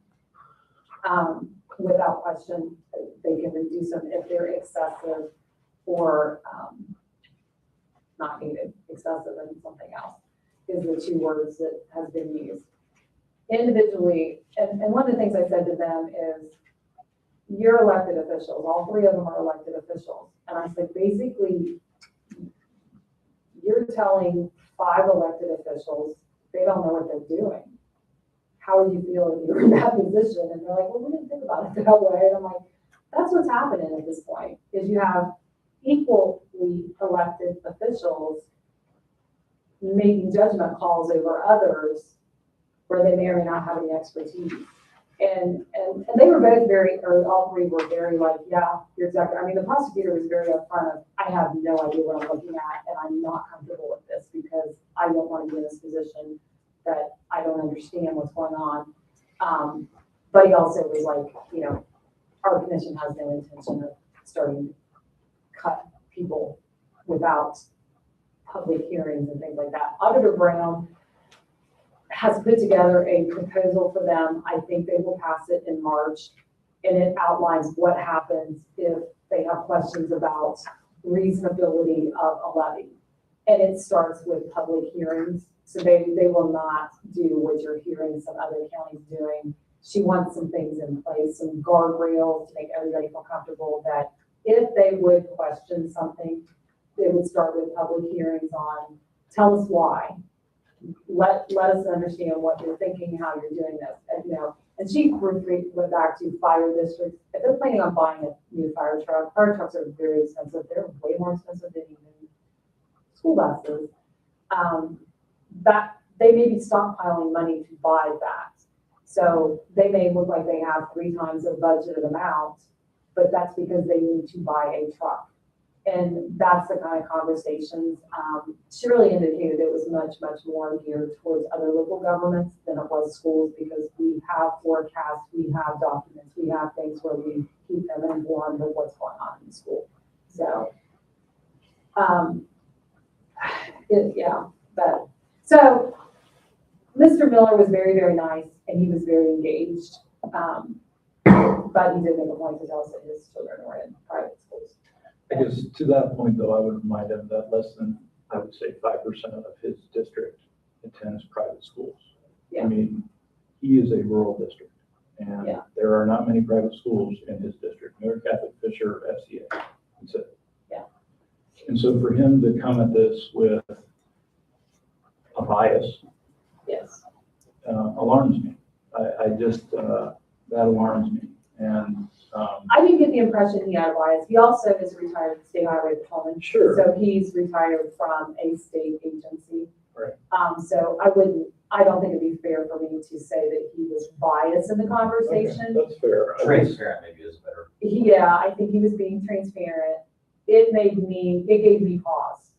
Without question, they can reduce them if they're excessive or not needed. Excessive and something else is the two words that has been used. Individually, and one of the things I said to them is, you're elected officials, all three of them are elected officials. And I said, basically, you're telling 5 elected officials they don't know what they're doing. How would you feel if you were in that position? And they're like, well, we didn't think about it that way. And I'm like, that's what's happening at this point, is you have equally elected officials making judgment calls over others where they may or may not have any expertise. And they were both very, or all three were very like, yeah, you're exactly, I mean, the prosecutor was very upfront of, I have no idea what I'm looking at, and I'm not comfortable with this because I don't want to be in this position that I don't understand what's going on. But he also was like, you know, our commission has no intention of starting to cut people without public hearings and things like that. Auditor Brown has put together a proposal for them. I think they will pass it in March, and it outlines what happens if they have questions about reasonability of a levy. And it starts with public hearings. So they will not do what you're hearing some other counties doing. She wants some things in place, some guardrails to make everybody feel comfortable that if they would question something, they would start with public hearings on, tell us why. Let us understand what you're thinking, how you're doing this. And, you know, and she went back to fire districts. If they're planning on buying a new fire trucks are very expensive. They're way more expensive than even school buses. That they may be stockpiling money to buy that. So they may look like they have 3 times the budgeted amount, but that's because they need to buy a truck. And that's the kind of conversations. She really indicated it was much, much more geared towards other local governments than it was schools, because we have forecasts, we have documents, we have things where we keep them informed of what's going on in the school. So, so Mr. Miller was very, very nice, and he was very engaged. But he did make a point to tell us that his children were in private schools. I guess to that point, though, I would remind him that less than, I would say, 5% of his district attends private schools. Yeah. I mean, he is a rural district, and there are not many private schools in his district. Miller Catholic, Fisher, FCA. That's it. Yeah. And so for him to come at this with a bias, yes, alarms me. I just, that alarms me. And I didn't get the impression he had a bias. He also is a retired state highway patrolman. Sure. So he's retired from a state agency. Right. So I don't think it'd be fair for me to say that he was biased in the conversation. okay, that's fair. Transparent maybe is better. Yeah, I think he was being transparent. It gave me pause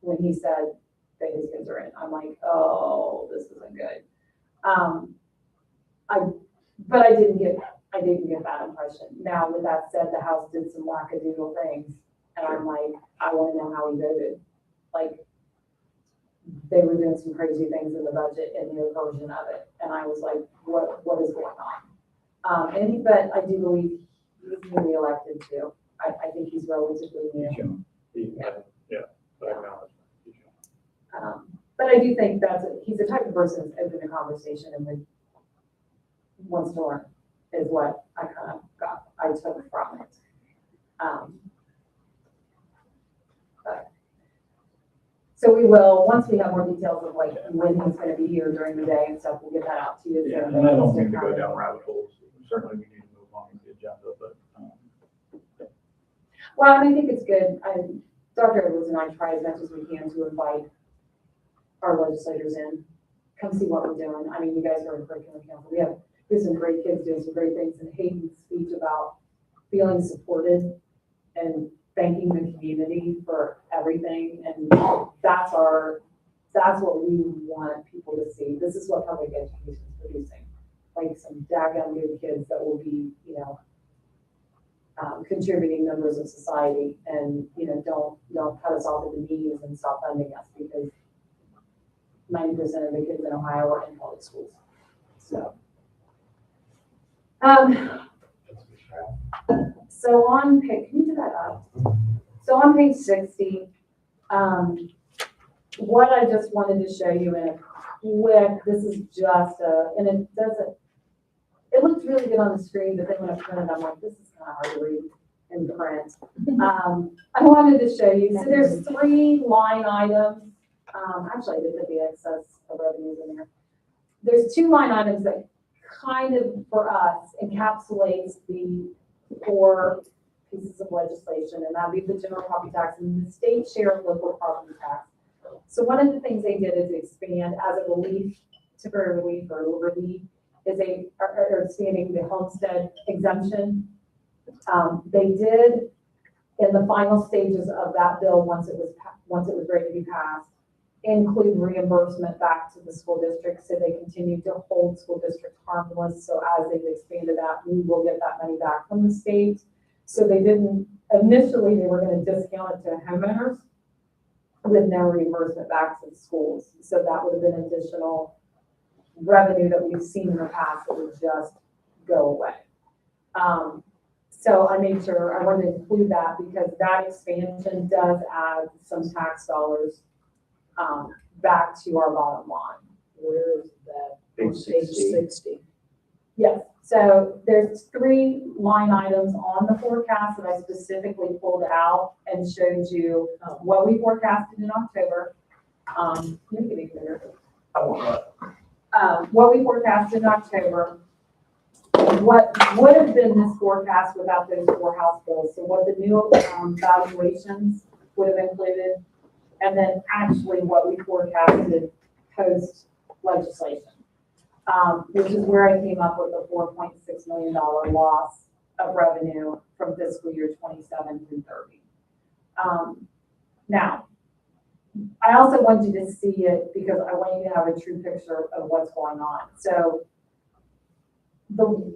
when he said that his kids are in. I'm like, oh, this isn't good. But I didn't get I didn't get that impression. Now, with that said, the House did some wackadoodle things, and I'm like, I want to know how he voted. Like, they were doing some crazy things in the budget in their version of it, and I was like, what is going on? But I do believe he's newly elected too. I think he's relatively new. I acknowledge that. But I do think he's the type of person that's open to conversation and wants to learn, is what I took from it. So we will, once we have more details of like when he's gonna be here during the day and stuff, we'll get that out to you. Yeah, and I don't mean to go down rabbit holes. Certainly we need to move on with the agenda, but, Well, and I think it's good. Dr. Edwards and I try as much as we can to invite our legislators in, come see what we're doing. I mean, you guys are in curriculum council. We have some great kids doing some great things, and Hayden's speech about feeling supported and thanking the community for everything, and that's what we want people to see. This is what public education is producing, like some daggone good kids that will be, contributing members of society, and don't cut us off at the knees and stop funding us, because 90% of the kids in Ohio are in public schools. So, so on page, can you do that up? So on page 60, what I just wanted to show you in a quick, this is just and it looks really good on the screen, but then when I print it, I'm like, this is kind of hard to read in print. I wanted to show you, so there's 3 line items. Actually, I did put the excess of revenues in there. There's 2 line items that kind of, for us, encapsulates the 4 pieces of legislation, and that'd be the general property tax and the state share of local property tax. So one of the things they did is expand as a relief, temporary relief or relief, is expanding the homestead exemption. They did, in the final stages of that bill, once it was ready to be passed, include reimbursement back to the school district, so they continue to hold school districts harmless. So as they've expanded that, we will get that money back from the state. So they didn't, initially they were going to discount it to homeowners with no reimbursement back to the schools. So that would have been additional revenue that we've seen in the past that would just go away. So I made sure I wanted to include that, because that expansion does add some tax dollars back to our bottom line. Where is that? Page 60. 60. Yes, so there's 3 line items on the forecast that I specifically pulled out and showed you what we forecasted in October. Make it bigger. What we forecasted in October, what would have been this forecast without those 4 House bills. So what the new valuations would have included, and then actually what we forecasted post legislation, which is where I came up with a $4.6 million loss of revenue from fiscal year 27 through 30. Now, I also want you to see it because I want you to have a true picture of what's going on. So those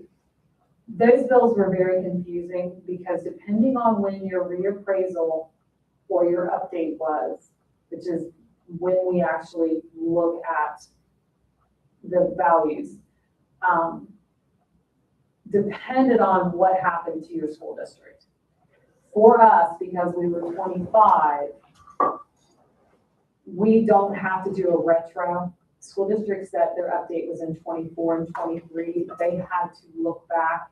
bills were very confusing, because depending on when your reappraisal or your update was, which is when we actually look at the values, depended on what happened to your school district. For us, because we were 25, we don't have to do a retro. School districts that their update was in 24 and 23, they had to look back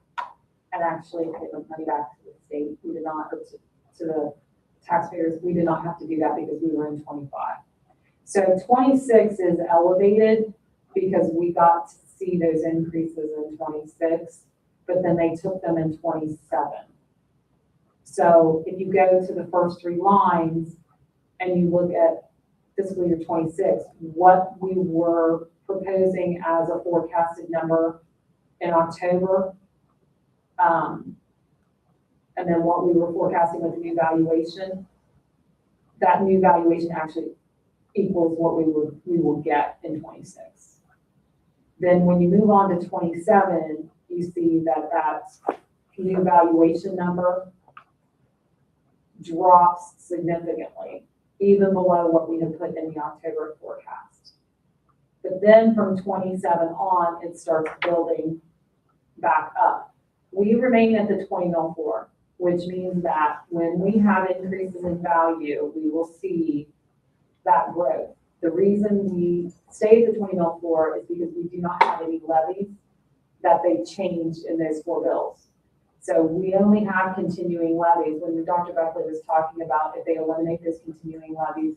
and actually pay the money back to the state. We did not, or to the taxpayers, we did not have to do that because we were in 25. So 26 is elevated because we got to see those increases in 26, but then they took them in 27. So if you go to the first 3 lines and you look at fiscal year 26, what we were proposing as a forecasted number in October, and then what we were forecasting with the new valuation, that new valuation actually equals what we will get in 26. Then when you move on to 27, you see that that new valuation number drops significantly, even below what we had put in the October forecast. But then from 27 on, it starts building back up. We remain at the 20 mil floor, which means that when we have increases in value, we will see that growth. The reason we stay at the 20 mil floor is because we do not have any levies that they changed in those four bills. So we only have continuing levies. When Dr. Beckley was talking about if they eliminate those continuing levies,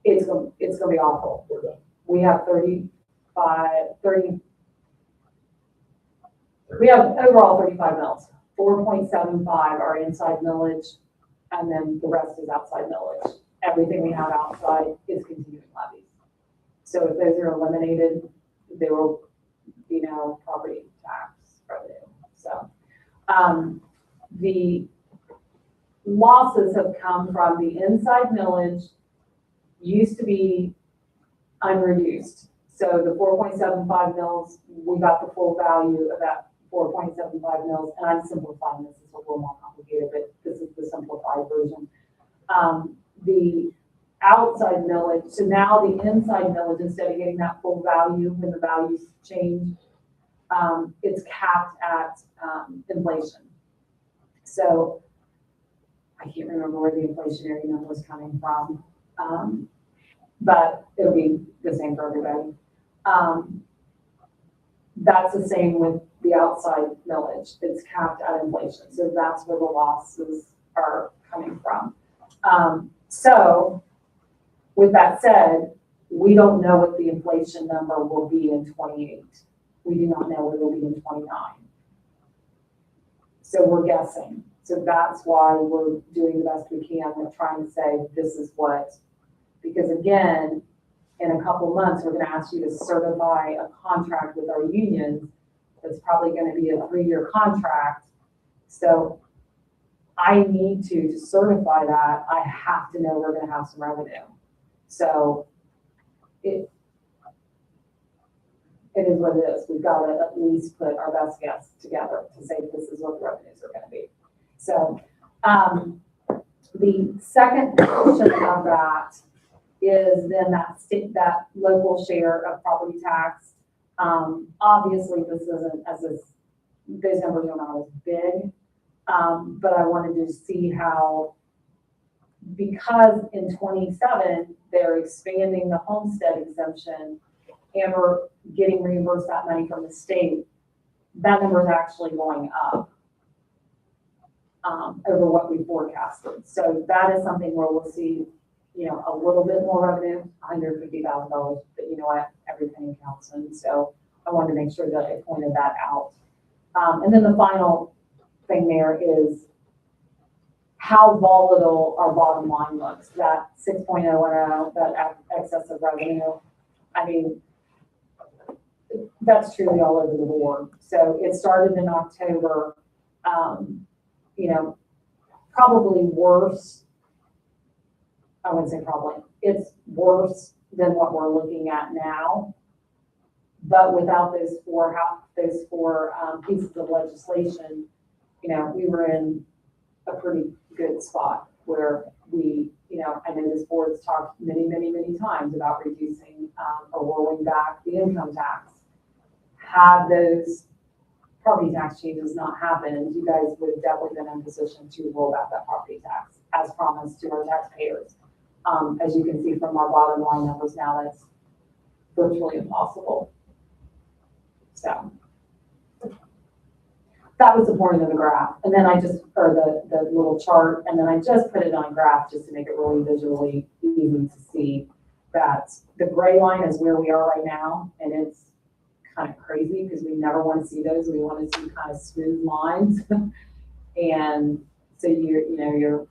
it's going to be awful. We have 30, we have overall 35 mils. 4.75 are inside millage, and then the rest is outside millage. Everything we have outside is continuing levies. So if those are eliminated, there will be no property tax revenue. So the losses have come from the inside millage used to be unreduced. So the 4.75 mils, we got the full value of that 4.75 mils, and I'm simplifying this, it's a little more complicated, but this is the simplified version. The outside millage, so now the inside millage, instead of getting that full value when the values change, it's capped at inflation. So I can't remember where the inflationary number was coming from, but it'll be the same for everybody. That's the same with the outside millage. It's capped at inflation. So that's where the losses are coming from. So with that said, we don't know what the inflation number will be in 28. We do not know what it will be in 29. So we're guessing. So that's why we're doing the best we can. We're trying to say this is what, because again, in a couple months, we're going to ask you to certify a contract with our unions. That's probably going to be a 3-year contract. So I need to certify that. I have to know we're going to have some revenue. So it is what it is. We've got to at least put our best guess together to say this is what the revenues are going to be. So the second portion of that is then that local share of property tax. Obviously, this isn't those numbers are not as big, but I wanted to see how, because in 27 they're expanding the homestead exemption and we're getting reimbursed that money from the state, that number is actually going up over what we forecasted. So that is something where we'll see, you know, a little bit more revenue, $150,000, but you know what, every penny counts. And so I wanted to make sure that I pointed that out. And then the final thing there is how volatile our bottom line looks. That 6.010, that excess of revenue, I mean, that's truly all over the board. So it started in October, you know, probably worse. I wouldn't say probably, it's worse than what we're looking at now. But without those four pieces of legislation, you know, we were in a pretty good spot where we, you know, I know this board's talked many times about reducing or rolling back the income tax. Had those property tax changes not happened, you guys would have definitely been in a position to roll back that property tax as promised to our taxpayers. As you can see from our bottom line numbers now, that's virtually impossible. So that was the point of the graph. And then I just, or the little chart, and then I just put it on a graph just to make it really visually easy to see that the gray line is where we are right now. And it's kind of crazy because we never want to see those. We want to see kind of smooth lines. And so you're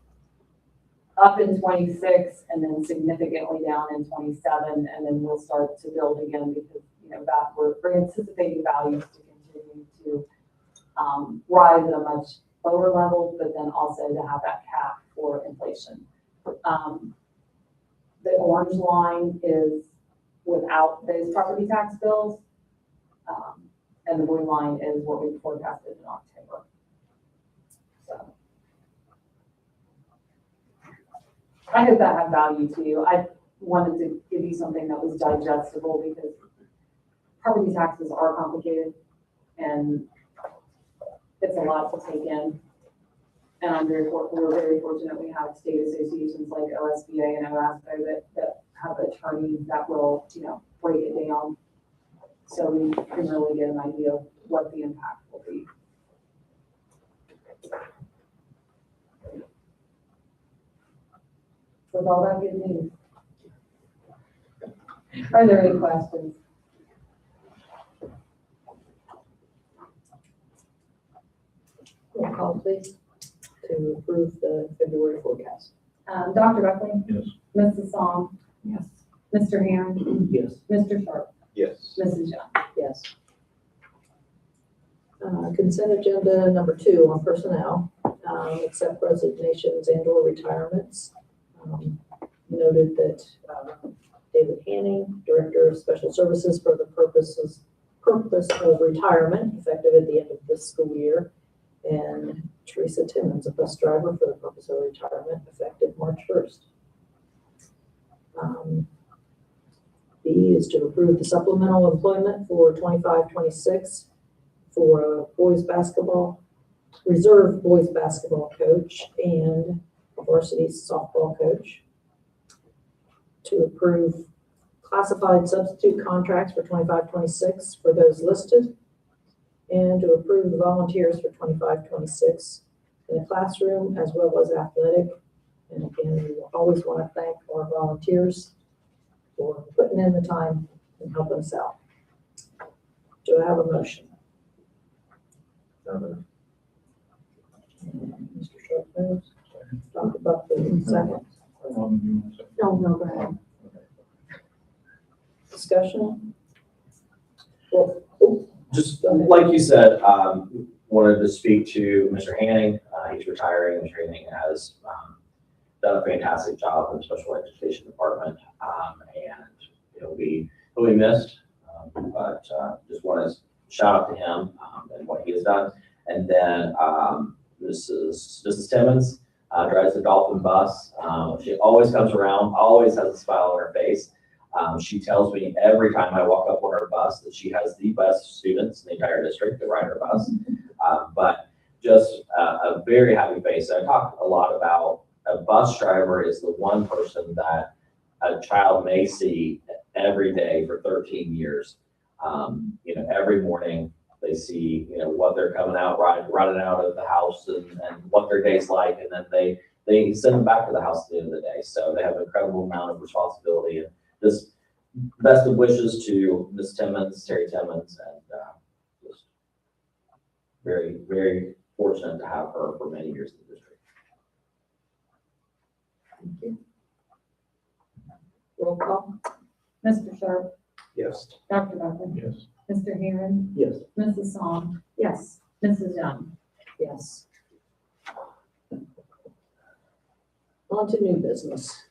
up in 26 and then significantly down in 27, and then we'll start to build again because, you know, that we're anticipating values to continue to rise at a much lower level, but then also to have that cap for inflation. The orange line is without those property tax bills. and the blue line is what we forecasted in October. So I hope that had value to you. I wanted to give you something that was digestible because property taxes are complicated and it's a lot to take in. And we're very fortunate we have state associations like OSBA and OASBO that have attorneys that will, break it down. So we can really get an idea of what the impact will be. With all that good news. Are there any questions? Roll call, please, to approve the February forecast. Dr. Buckley? Yes. Mrs. Psalm? Yes. Mr. Herron? Yes. Mr. Sharp? Yes. Mrs. Young? Yes. Consent agenda number 2 on personnel, accept resignations and or retirements. Noted that David Hanning, Director of Special Services for the purpose of retirement, effective at the end of this school year, and Teresa Timmons, a bus driver for the purpose of retirement, effective March 1st. B is to approve the supplemental employment for 25-26 for a reserve boys basketball coach and a varsity softball coach. To approve classified substitute contracts for 25-26 for those listed. And to approve the volunteers for 25-26 in the classroom as well as athletic. And again, we always want to thank our volunteers for putting in the time and helping us out. Do I have a motion? Mr. Sharp moves. Dr. Buckley, second. No, go ahead. Discussion? Well, Just like you said, wanted to speak to Mr. Hanning. He's retiring. Mr. Hanning has done a fantastic job in the special education department, and he'll be missed. But just want to shout out to him and what he has done. And then Mrs. Timmons drives the Dolphin bus. She always comes around, always has a smile on her face. She tells me every time I walk up on her bus that she has the best students in the entire district that ride her bus. But just a very happy face. I talk a lot about a bus driver is the one person that a child may see every day for 13 years. Every morning they see, what they're coming out, running out of the house and what their day's like. And then they send them back to the house at the end of the day. So they have an incredible amount of responsibility. And just best of wishes to Ms. Timmons, Terry Timmons, and just very, very fortunate to have her for many years in the district. Thank you. Roll call? Mr. Sharp? Yes. Dr. Buckley? Yes. Mr. Herron? Yes. Mrs. Psalm? Yes. Mrs. Young? Yes. On to new business.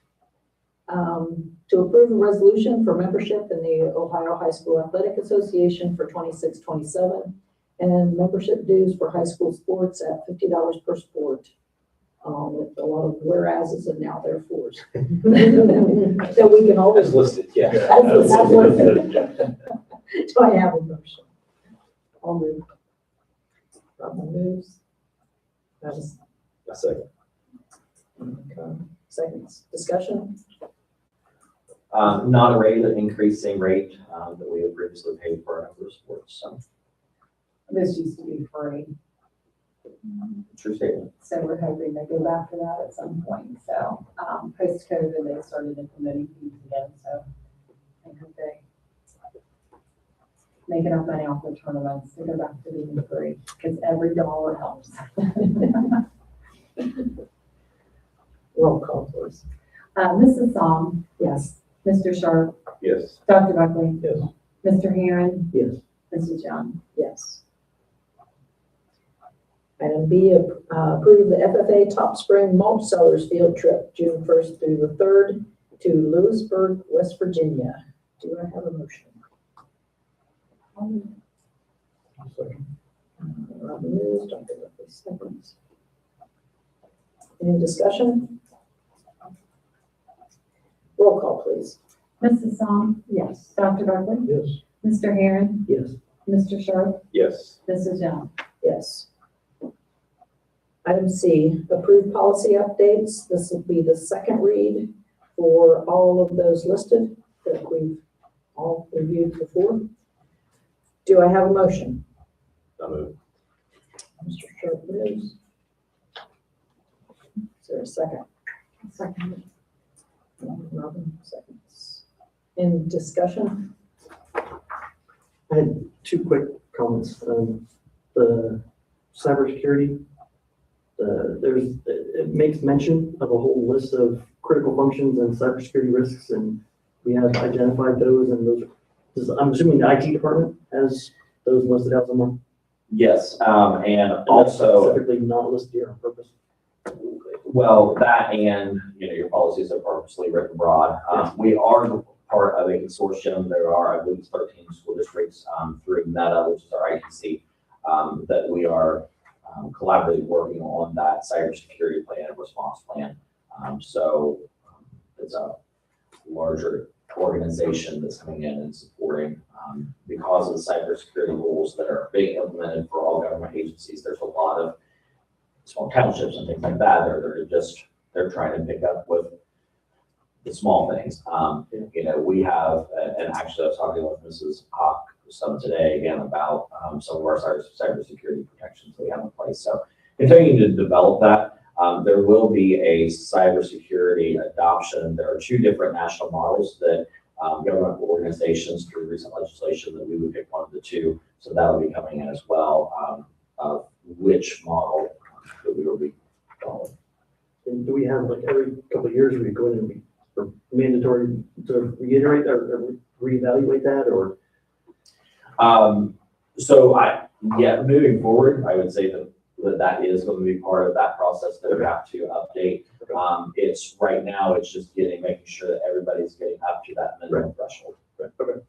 To approve a resolution for membership in the Ohio High School Athletic Association for 26-27 and membership dues for high school sports at $50 per sport. With a lot of whereases and now therefores. So we can always. As listed, yeah. As listed. Do I have a motion? I'll move. Robin moves. That is A second. seconds. Discussion? Not a rate, an increase, same rate that we have previously paid for our number of sports. So, This used to be free, true statement. so we're hoping they go back to that at some point. So, post-COVID, they started implementing fees again, so I hope they make enough money off the tournaments to go back to being free, because every dollar helps. Roll call, please. Mrs. Psalm? Yes. Mr. Sharp? Yes. Dr. Buckley? Yes. Mr. Herron? Yes. Mrs. Young? Yes. Item B, approve the FFA Top Spring Mulch Sellers Field Trip, June 1st through the 3rd to Lewisburg, West Virginia. Do I have a motion? moves, Dr. Buckley seconds. Any discussion? Roll call, please. Mrs. Psalm, Yes. Dr. Buckley, Yes. Mr. Herron, Yes. Mr. Sharp, Yes. Mrs. Young. Yes. Item C, approved policy updates. This will be the second read for all of those listed that we've all reviewed before. Do I have a motion? So moved. Mr. Sharp moves. Is there a second? Second. Robin seconds. In discussion? I had two quick comments. The cybersecurity, it makes mention of a whole list of critical functions and cybersecurity risks, and we have identified those, and I'm assuming the IT department has those listed out somewhere. Yes, and And that's also, specifically not listed here on purpose. well, that and, your policies are purposely written broad. We are part of a consortium. There are, I believe, it's 13 school districts through Meta, which is our ITC, that we are collaboratively working on that cybersecurity plan and response plan. So it's a larger organization that's coming in and supporting, because of the cybersecurity rules that are being implemented for all government agencies. There's a lot of small townships and things like that. They're trying to pick up with the small things. We have, and actually I was talking with Mrs. Hawk some today again about some of our cybersecurity protections that we have in place. So continuing to develop that. There will be a cybersecurity adoption. There are two different national models that government organizations through recent legislation that we would pick one of the two. So that will be coming in as well, of which model that we will be following. And do we have, like, every couple of years, we go in and or mandatory to reiterate or reevaluate that, or? Moving forward, I would say that is going to be part of that process that we have to update. It's right now, it's just making sure that everybody's getting up to that minimum threshold. Okay.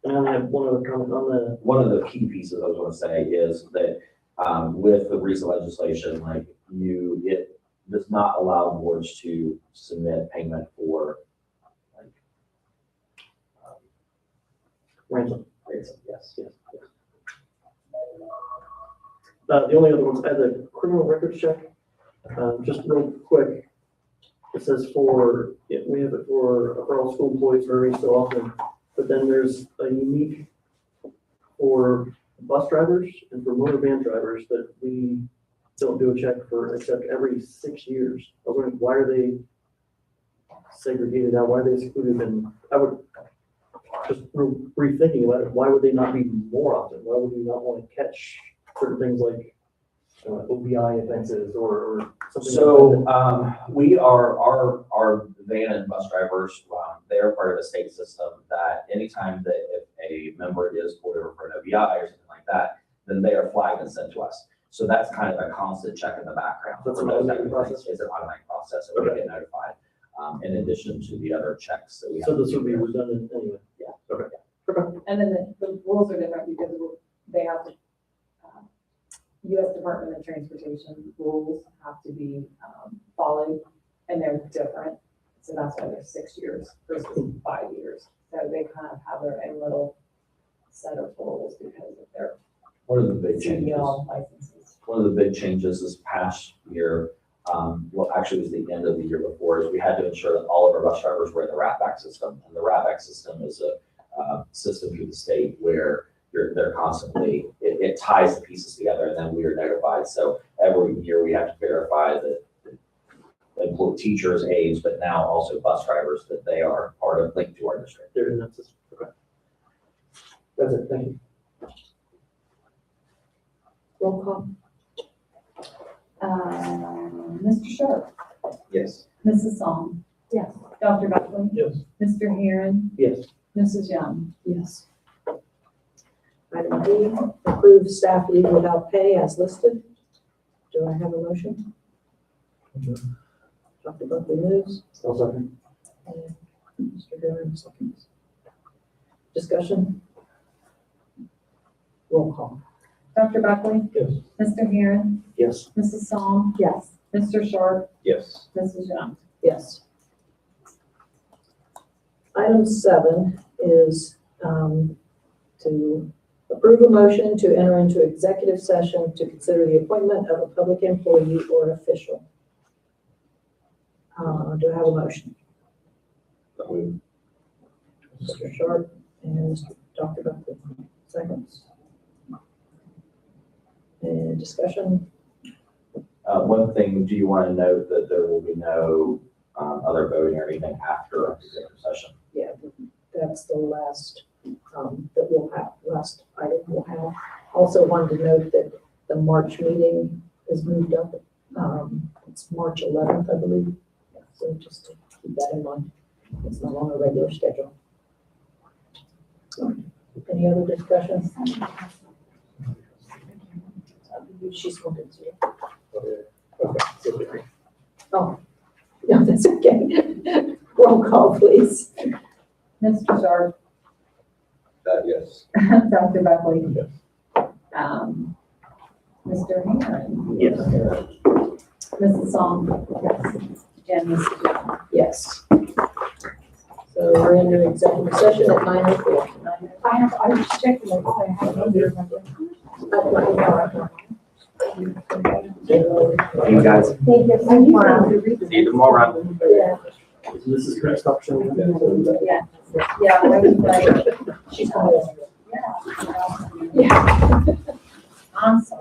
And I have one other comment on One of the key pieces I was going to say is that with the recent legislation, it does not allow boards to submit payment for ransom. Yes. The only other ones, I had the criminal records check, just real quick. It says we have it for all school employees very so often, but then there's a unique for bus drivers and for motor van drivers that we don't do a check for except every 6 years. I was wondering, why are they segregated out? Why are they excluded? And I would just rethinking about it, why would they not be more often? Why would we not want to catch certain things like OBI offenses or something? So we are our van and bus drivers. They are part of a state system that anytime that if a member is pulled over for an OBI or something like that, then they are flagged and sent to us. So that's kind of a constant check in the background. That's For an those automatic type of process? things, it's an automatic process, and we get notified. In addition to the other checks that we have. So this would be redundant anyway? Yeah. Okay. Okay. And then the rules are different because they have to, U.S. Department of Transportation rules have to be followed, and they're different. So that's why they're 6 years versus 5 years. So they kind of have their own little set of rules because of their One of the big changes. CDL licenses. One of the big changes this past year, actually it was the end of the year before, is we had to ensure that all of our bus drivers were in the RATBAC system. And the RATBAC system is a system through the state where they're constantly, it ties the pieces together, and then we are notified. So every year we have to verify that teachers, aides, but now also bus drivers, that they are part of, linked to our district. They're in that system. Okay. That's it. Thank you. Roll call. Mr. Sharp, Yes. Mrs. Psalm. Yes. Dr. Buckley, Yes. Mr. Herron, Yes. Mrs. Young. Yes. Item D, approve staff leave without pay as listed. Do I have a motion? Dr. Buckley moves. I'll second. And Mr. Dillon seconds. Discussion? Roll call. Dr. Buckley? Yes. Mr. Herron? Yes. Mrs. Psalm? Yes. Mr. Sharp? Yes. Mrs. Jones? Yes. Item 7 is to approve a motion to enter into executive session to consider the appointment of a public employee or official. Do I have a motion? Mr. Sharp and Dr. Buckley. Seconds. Any discussion? One thing, do you want to note that there will be no other voting or anything after executive session? Yeah, that's the last, that we'll have, last item we'll have. Also wanted to note that the March meeting is moved up. It's March 11th, I believe. So just to keep that in mind. It's not on a regular schedule. Any other discussions? She's wanted to. Okay. Oh, no, that's okay. Roll call, please. Mr. Sharp? Yes. Dr. Buckley? Yes. Mr. Herron? Yes. Mrs. Psalm? Yes. And Mrs. Jones? Yes. So we're into executive session at 9:04. I was checking, I have no idea. You guys, Thank you. see you tomorrow. Yeah. This is Chris option. Yeah. Yeah, right. She's coming. Yeah. I'm sorry.